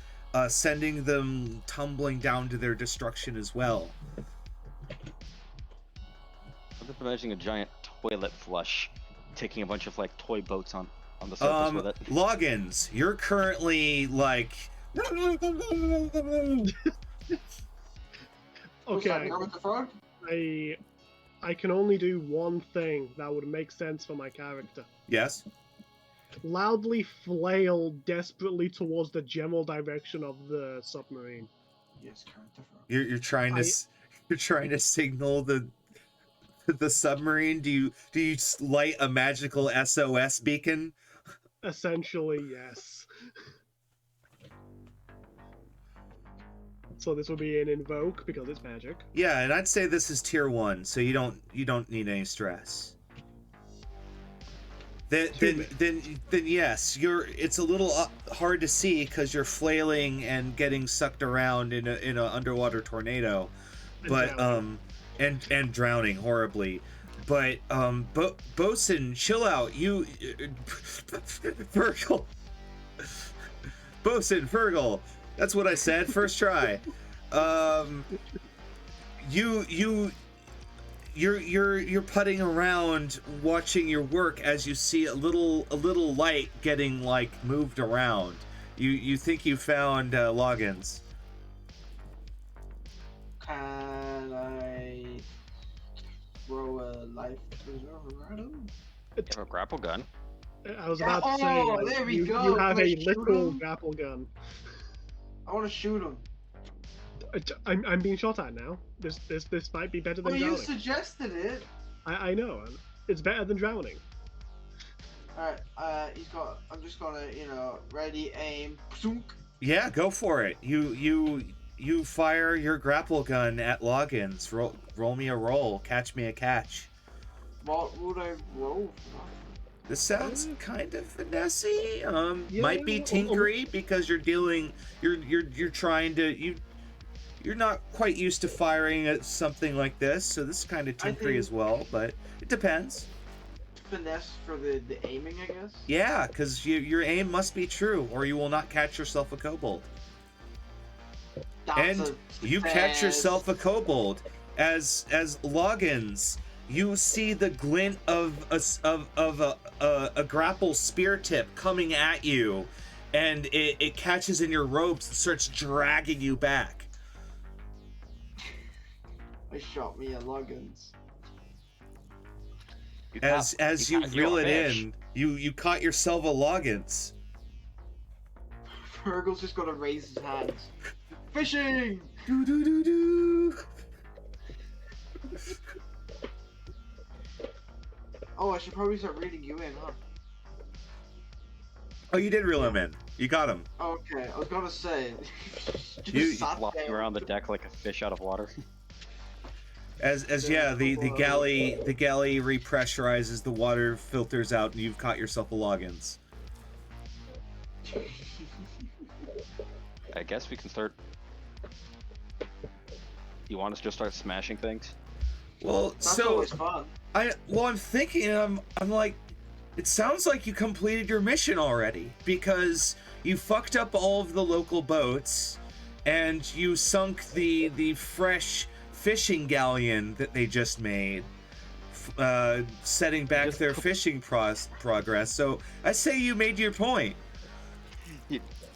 sending them tumbling down to their destruction as well. I'm just imagining a giant toilet flush taking a bunch of like toy boats on the surface with it. Loggins, you're currently like Okay. With the frog? I can only do one thing that would make sense for my character. Yes. Loudly flail desperately towards the general direction of the submarine. Yes, current the frog. You're trying to You're trying to signal the submarine. Do you light a magical SOS beacon? Essentially, yes. So this will be an invoke because it's magic. Yeah, and I'd say this is tier 1, so you don't need any stress. Then yes, it's a little hard to see because you're flailing and getting sucked around in a underwater tornado, but and drowning horribly. But Bosun, chill out. You Fergal. Bosun, Fergal. That's what I said. First try. You're putting around, watching your work as you see a little light getting like moved around. You think you found Loggins. Can I throw a life preserver at him? You have a grapple gun. I was about to say, like, there we you go. have a literal grapple gun. I want to shoot him. I'm being shot at now. This might be better than drowning. You suggested it. I know. It's better than drowning. Alright, I'm just gonna, ready, aim, psunk. Yeah, go for it. You fire your grapple gun at Loggins. Roll me a roll. Catch me a catch. What would I roll for? This sounds kind of finessey. Yeah, might be tinkery because you're trying to you're not quite used to firing at something like this, so this is kind of tinkery as well, but it depends. Finesse for the aiming, I guess? Yeah, because your aim must be true, or you will not catch yourself a kobold. And you catch yourself a kobold. As Loggins, you see the glint of a grapple spear tip coming at you, and it catches in your robes and starts dragging you back. I shot me a Loggins. As you reel it in, you caught yourself a Loggins. Fergal's just gonna raise his hands. Fishing! Do do do do. Oh, I should probably start reading you in, huh? Oh, you did reel him in. You got him. Okay, I was gonna say. You flopping around the deck like a fish out of water. The galley repressurizes, the water filters out, and you've caught yourself a Loggins. I guess we can start. You want us to just start smashing things? Well, That's always fun. I'm thinking, I'm like, it sounds like you completed your mission already, because you fucked up all of the local boats, and you sunk the fresh fishing galleon that they just made, setting back their fishing progress. So I say you made your point.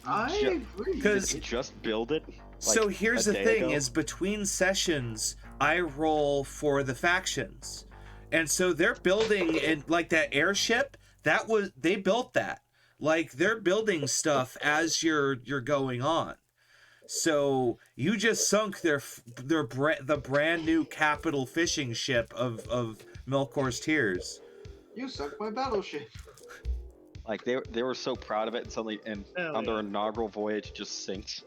I agree. Because just build it. So here's the thing: is between sessions, I roll for the factions, and so they're building in like that airship. They built that. Like they're building stuff as you're going on. So you just sunk the brand new capital fishing ship of Melkor's Tears. You sunk my battleship. Like they were so proud of it, and suddenly on their inaugural voyage it just sinks.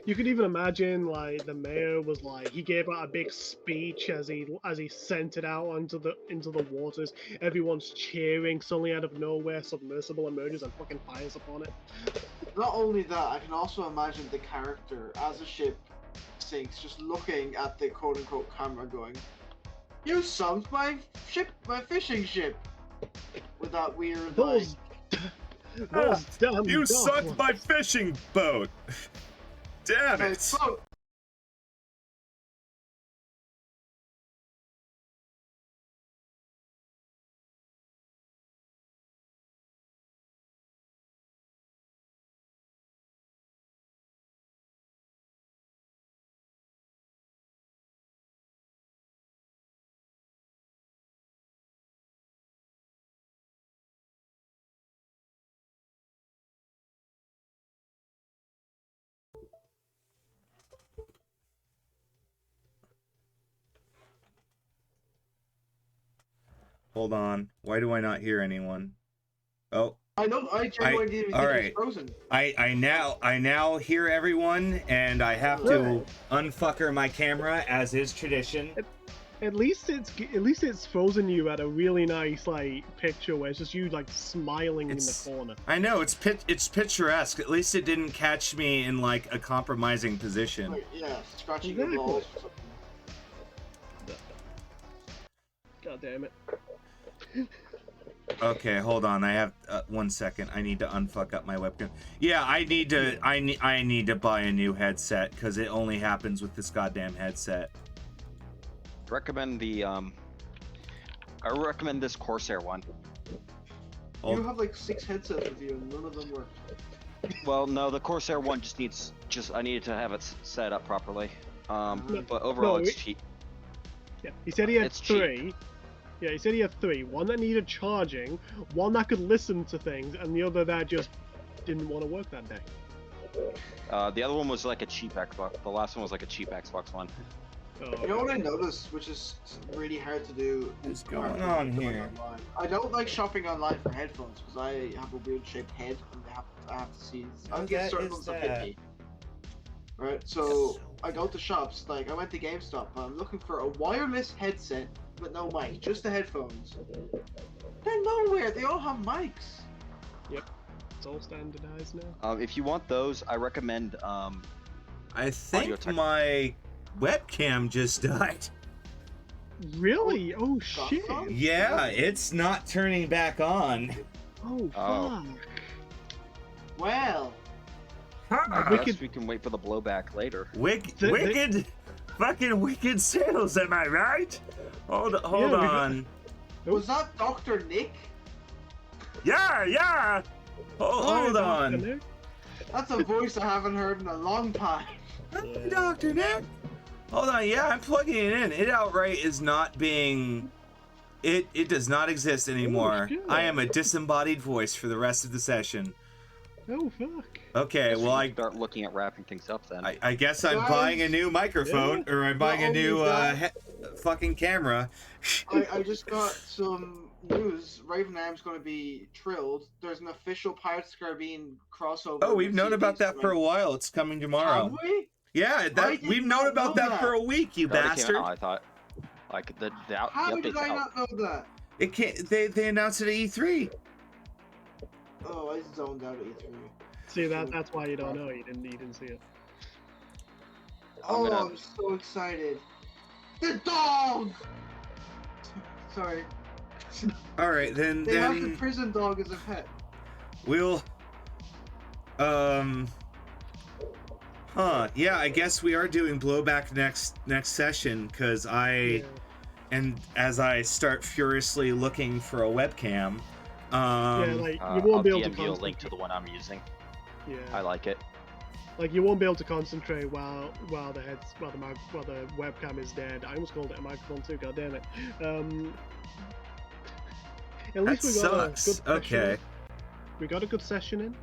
You could even imagine like the mayor was like he gave out a big speech as he sent it out into the waters. Everyone's cheering. Suddenly out of nowhere, submersible emerges and fucking fires upon it. Not only that, I can also imagine the character as a ship sinks, just looking at the quote-unquote camera, going, "You sunk my fishing ship," with that weird those dumb you dogs. sunk my fishing boat. Damn it! Hold on. Why do I not hear anyone? Oh. I know. I genuinely didn't even think it was frozen. I now hear everyone, and I have to unfucker my camera as is tradition. At least it's frozen you at a really nice like picture where it's just you like smiling in the corner. I know it's picturesque. At least it didn't catch me in like a compromising position. Like, yeah, scratching your balls or something. God damn it. Okay, hold on. I have 1 second. I need to unfuck up my webcam. Yeah, I need to buy a new headset because it only happens with this goddamn headset. Recommend the I recommend this Corsair one. You have like 6 headsets with you and none of them work. Well, no, the Corsair one I needed to have it set up properly. But overall it's cheap. Yeah, he said he had It's 3. cheap. Yeah, he said he had 3. One that needed charging, one that could listen to things, and the other that just didn't want to work that day. The other one was like a cheap Xbox. The last one was like a cheap Xbox One. You know what I noticed, which is really hard to do? What's going on here? Online. I don't like shopping online for headphones because I have a weird shaped head and I have to see. I get certain ones that fit me. Right, so I go to shops. Like I went to GameStop. I'm looking for a wireless headset with no mic, just the headphones. They're nowhere. They all have mics. Yep, it's all standardized now. If you want those, I recommend. I think my webcam just died. Really? Oh shit! Yeah, it's not turning back on. Oh fuck! Well, I guess we can wait for the blowback later. Wicked sales, am I right? Hold on. Was that Dr. Nick? Yeah. Hold on. Nick. That's a voice I haven't heard in a long time. Hey, Dr. Nick. Hold on, yeah, I'm plugging it in. It outright is not being... It does not exist anymore. I am a disembodied voice for the rest of the session. Oh, fuck. Okay, well, I... start looking at wrapping things up then. I guess I'm buying a new microphone, or I'm buying a new fucking camera. I just got some news. Ravenarm's going to be trilled. There's an official Pirates of the Caribbean crossover. Oh, we've known about that for a while. It's coming tomorrow. Have we? Yeah, we've known about that for a week, you bastard. I thought, like the How did I not know that? It can't. They announced it at E3. Oh, I zoned out at E3. See that's why you don't know. You didn't see it. I'm so excited. The dog. Sorry. All right, then. They have the prison dog as a pet. We'll. Yeah, I guess we are doing blowback next session because and as I start furiously looking for a webcam, like you won't be able to concentrate. I'll link to the one I'm using. Yeah, I like it. Like you won't be able to concentrate while the webcam is dead. I almost called it a microphone too. God damn it. At least we got a good session. Okay. We got a good session in.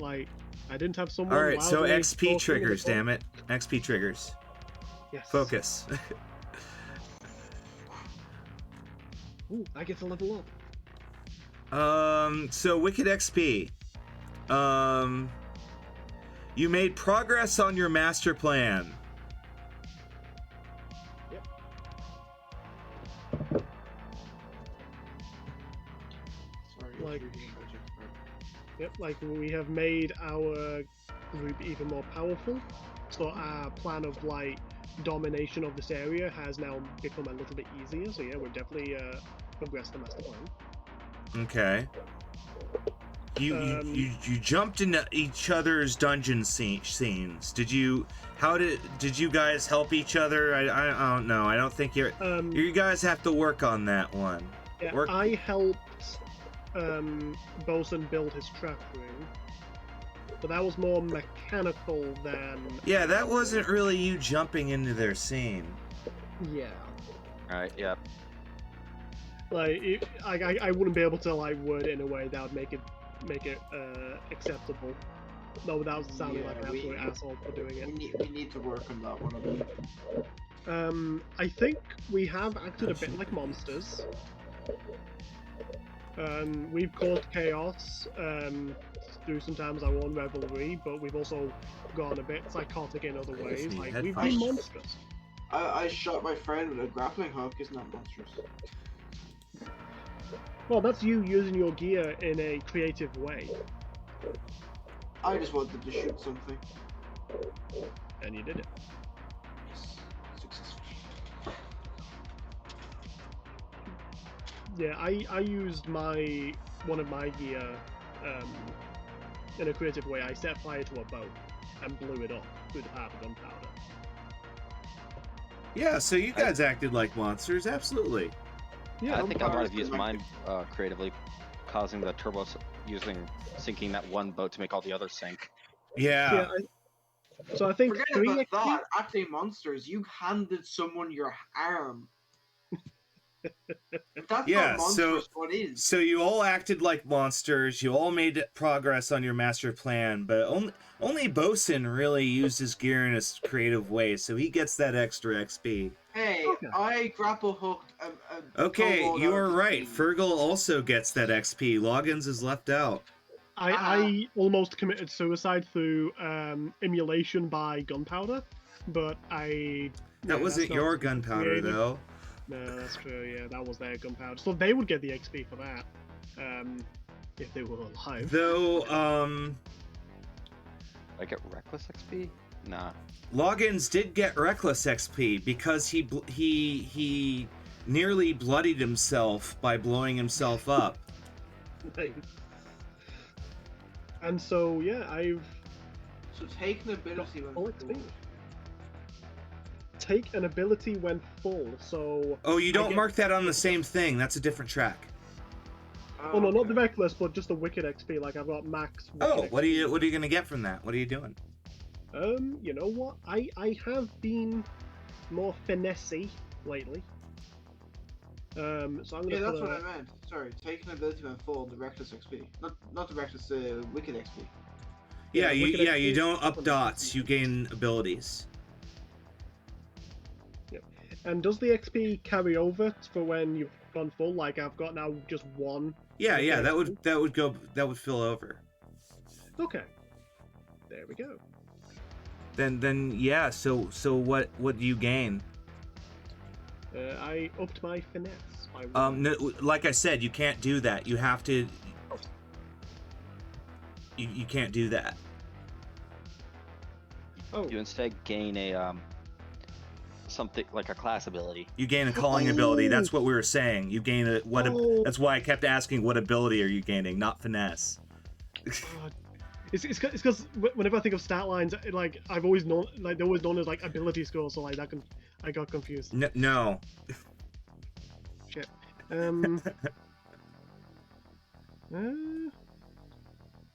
Like. I didn't have someone. All right, so XP triggers, damn it. XP triggers. Yes. Focus. Ooh, I get to level up. So Wicked XP. You made progress on your master plan. Yep. Sorry. Like we have made our group even more powerful. So our plan of like domination of this area has now become a little bit easier. So yeah, we've definitely progressed the master plan. Okay. You jumped into each other's dungeon scenes. Did you guys help each other? I don't know. I don't think you guys have to work on that one. Yeah, I helped Bosun build his trap room, but that was more mechanical than... Yeah, that wasn't really you jumping into their scene. Yeah. Alright, yeah. Like, I wouldn't be able to like word it in a way that would make it acceptable. No, without sounding like an absolute asshole for doing it. We need to work on that one a bit. I think we have acted a bit like monsters. We've caused chaos through sometimes our own revelry, but we've also gone a bit psychotic in other I just ways. need Like, we've headphones. been monstrous. I shot my friend with a grappling hook. Isn't that monstrous? Well, that's you using your gear in a creative way. I just wanted to shoot something. And you did it. Yes. Successful. Yeah, I used one of my gear in a creative way. I set fire to a boat and blew it up through the power of gunpowder. Yeah, so you guys acted like monsters, absolutely. Yeah, I think I might have used mine creatively, causing the turbos sinking that one boat to make all the others sink. Yeah. So I think Forget 3 about XP. that. Acting monsters, you handed someone your arm. If that's Yeah, not monstrous, what is? So you all acted like monsters. You all made progress on your master plan, but only Bosun really used his gear in a creative way, so he gets that extra XP. Hey, Okay. I grapple hooked a Okay, kobold you out are of the right. sea. Fergal also gets that XP. Loggins is left out. I almost committed suicide through emulation by gunpowder, but That wasn't your gunpowder, though. No, that's true. Yeah, that was their gunpowder. So they would get the XP for that, if they were alive. Though, I get reckless XP? Nah. Loggins did get reckless XP because he nearly bloodied himself by blowing himself up. And so yeah, I've So take an ability when full full. XP. Take an ability when full. So Oh, you don't mark that on the same thing. That's a different track. Oh no, not the okay. reckless, but just the wicked XP. Like I've got max. Oh, wicked what are XP. you gonna get from that? What are you doing? You know what? I have been more finessey lately. So I'm gonna Yeah, that's put what I meant. Sorry, take an ability when full, the reckless XP. Not the reckless, wicked XP. Yeah, wicked you XP don't up from dots. You gain abilities. Yep. And does the XP carry over for when you've gone full? Like I've got now just one. Yeah, wicked XP? that would fill over. Okay. There we go. Then yeah. So what do you gain? I upped my finesse. By one. No, like I said, you can't do that. You have to. You can't do that. Oh. You instead gain a something like a class ability. You gain a calling ability. That's what we were saying. You gain that's why I kept asking what ability are you gaining, not finesse. It's because whenever I think of stat lines, like I've always known, like they're always known as like ability scores, so like I got confused. No. Shit.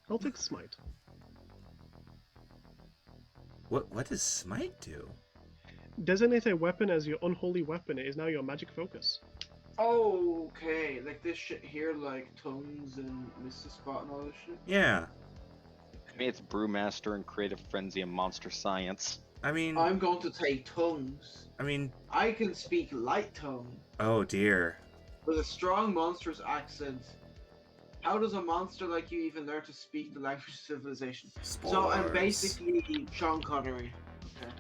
I'll take smite. What does smite do? Designate a weapon as your unholy weapon. It is now your magic focus. Oh, okay. Like this shit here, like tongues and Mr. Spot and all this shit. Yeah. I mean, it's Brewmaster and Creative Frenzy and Monster Science. I mean, I'm going to take tongues. I can speak light tongue oh dear. with a strong monstrous accent. How does a monster like you even learn to speak the language of civilization? So I'm Spores. basically Sean Connery. Okay.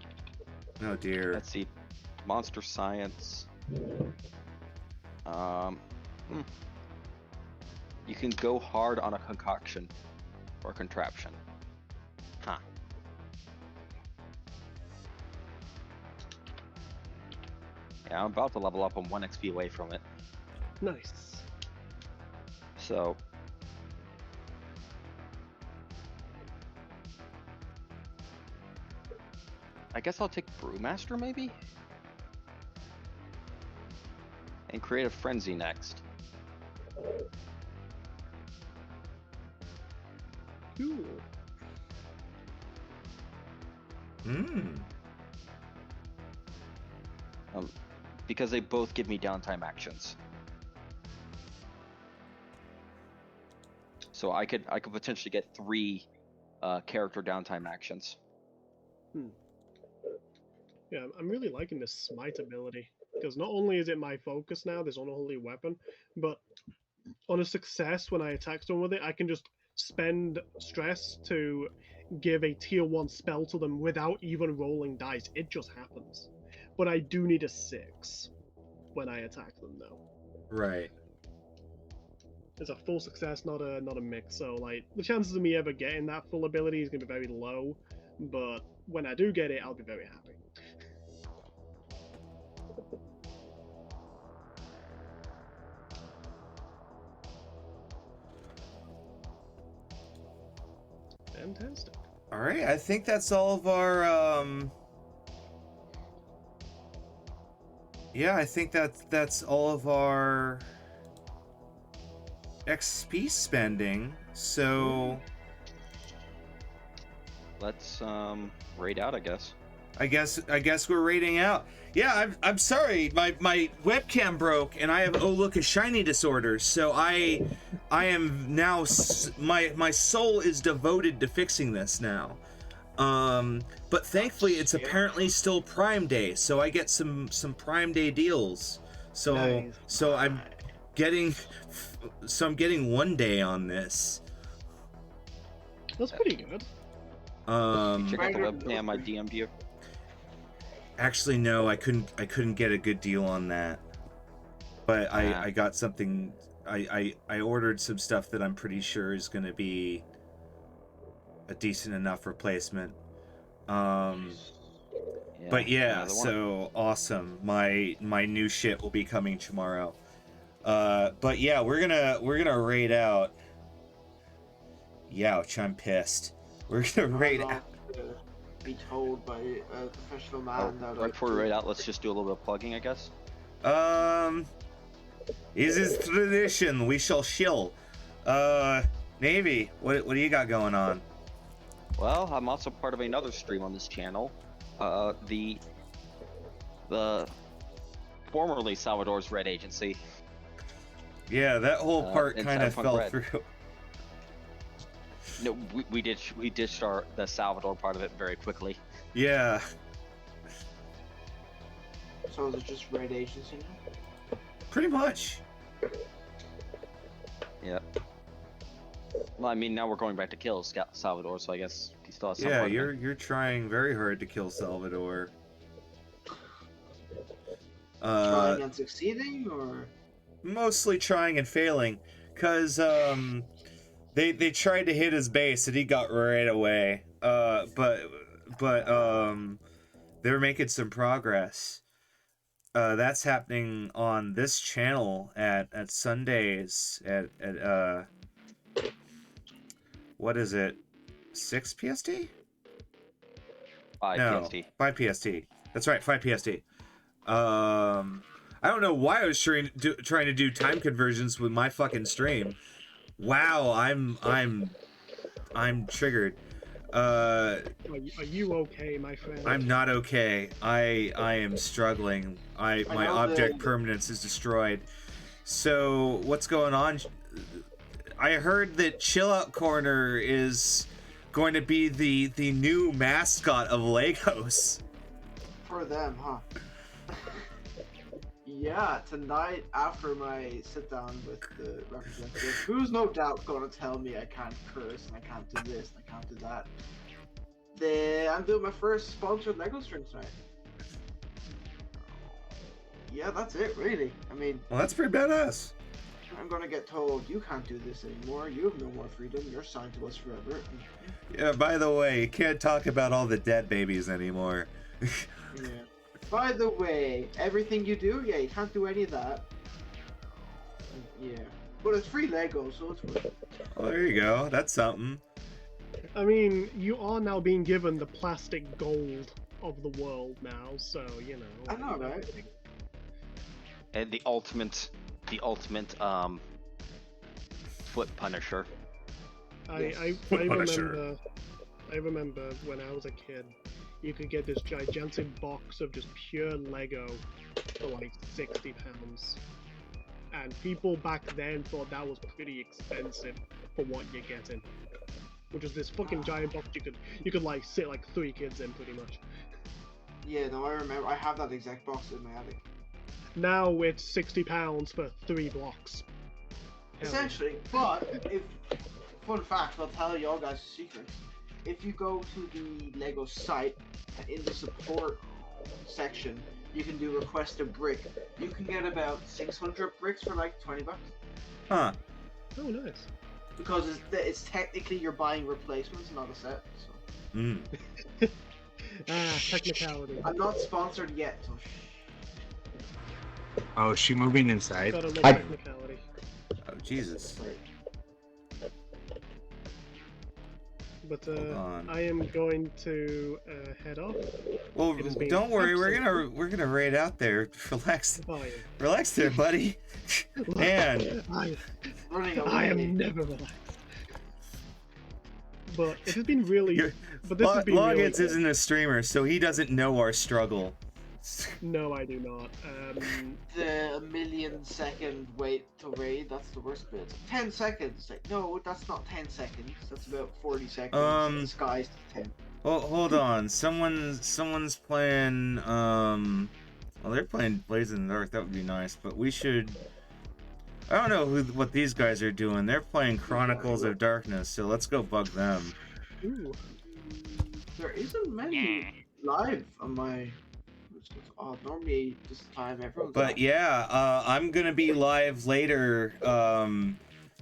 Oh dear. Let's see. Monster Science. You can go hard on a concoction or contraption. Huh. Yeah, I'm about to level up. I'm 1 XP away from it. Nice. So. I guess I'll take Brewmaster maybe? And Creative Frenzy next. Cool. Because they both give me downtime actions. So I could potentially get 3 character downtime actions. Yeah, I'm really liking this smite ability. Because not only is it my focus now, this unholy weapon, but on a success when I attack someone with it, I can just spend stress to give a tier 1 spell to them without even rolling dice. It just happens. But I do need a 6 when I attack them, though. Right. It's a full success, not a mix. So like the chances of me ever getting that full ability is gonna be very low. But when I do get it, I'll be very happy. Fantastic. All right, I think that's all of our. Yeah, I think that's all of our XP spending. So let's raid out, I guess. I guess we're raiding out. Yeah, I'm sorry. My webcam broke and I have look a shiny disorder. So I am now my soul is devoted to fixing this now. But thankfully it's apparently still Prime Day, so I get some Prime Day deals. So Nice. I'm getting 1 day on this. That's pretty good. Check out the webcam I DM'd you. Actually, no, I couldn't get a good deal on that. But I got something. I ordered some stuff that I'm pretty sure is going to be a decent enough replacement. But yeah, so awesome. My new shit will be coming tomorrow. But yeah, we're gonna raid out. Youch, I'm pissed. We're gonna raid out. Be told by a professional man that right before we raid out, let's just do a little bit of plugging, I guess. This is tradition. We shall shill. Navy, what do you got going on? Well, I'm also part of another stream on this channel. The formerly Salvador's Red Agency. Yeah, that whole part kind of fell through. No, we ditched the Salvador part of it very quickly. Yeah. So is it just Red Agency now? Pretty much. Yeah. Well, I mean, now we're going back to kill Salvador, so I guess he still has some. Yeah, you're trying very hard to kill Salvador. Trying and succeeding, or mostly trying and failing, cause they tried to hit his base and he got right away. But they're making some progress. That's happening on this channel at Sundays at what is it? 6 PST? 5 PST. 5 PST. That's right, 5 PST. I don't know why I was trying to do time conversions with my fucking stream. Wow, I'm triggered. Are you okay, my friend? I'm not okay. I am struggling. My object permanence is destroyed. So what's going on? I heard that Chill Out Corner is going to be the new mascot of Legos. For them, huh? Yeah, tonight after my sit down with the representative, who's no doubt going to tell me I can't curse and I can't do this and I can't do that. I'm doing my first sponsored Lego stream tonight. Yeah, that's it, really. I mean, well, that's pretty badass. I'm gonna get told you can't do this anymore. You have no more freedom. You're signed to us forever. Yeah. By the way, you can't talk about all the dead babies anymore. Yeah. By the way, everything you do, yeah, you can't do any of that. Yeah. But it's free Lego, so it's worth it. Well, there you go. That's something. I mean, you are now being given the plastic gold of the world now, so, you know. I know, right? And the ultimate foot punisher. I remember when I was a kid, you could get this gigantic box of just pure Lego for like £60. And people back then thought that was pretty expensive for what you're getting. Which is this fucking giant box you could like sit like 3 kids in pretty much. Yeah, no, I remember. I have that exact box in my attic. Now it's £60 for 3 blocks. Essentially, but if fun fact, I'll tell y'all guys a secret. If you go to the Lego site in the support section, you can do request a brick. You can get about 600 bricks for like $20. Huh. Oh, nice. Because it's technically you're buying replacements, not a set. So. Mm. Technicality. I'm not sponsored yet, so. Oh, is she moving inside? Gotta love technicality. Oh, Jesus. But I am going to head off. Well, don't worry, we're gonna raid out there. Relax, relax there, buddy. Man, I am never relaxed. But it has been really. But this has been Loggins really isn't a streamer, so he doesn't know our struggle. No, I do not. The million-second wait to raid, that's the worst bit. 10 seconds. Like, no, that's not 10 seconds. That's about 40 seconds. Disguised as 10. Well, hold on. Someone's playing. Well, they're playing Blades in the Dark. That would be nice, but we should. I don't know what these guys are doing. They're playing Chronicles of Darkness, so let's go bug them. Ooh. There isn't many live on my. Normally this time everyone's. But yeah, I'm gonna be live later,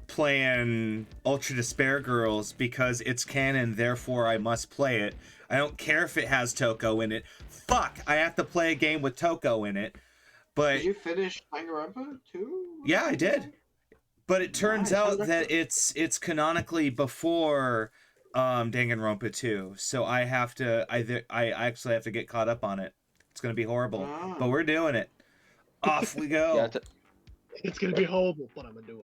playing Ultra Despair Girls because it's canon. Therefore, I must play it. I don't care if it has Toko in it. Fuck! I have to play a game with Toko in it. But did you finish Danganronpa too? Yeah, I did. But it turns out that it's canonically before Danganronpa 2, so I have to. I actually have to get caught up on it. It's gonna be horrible, but we're doing it. Off we go. It's gonna be horrible, but I'm gonna do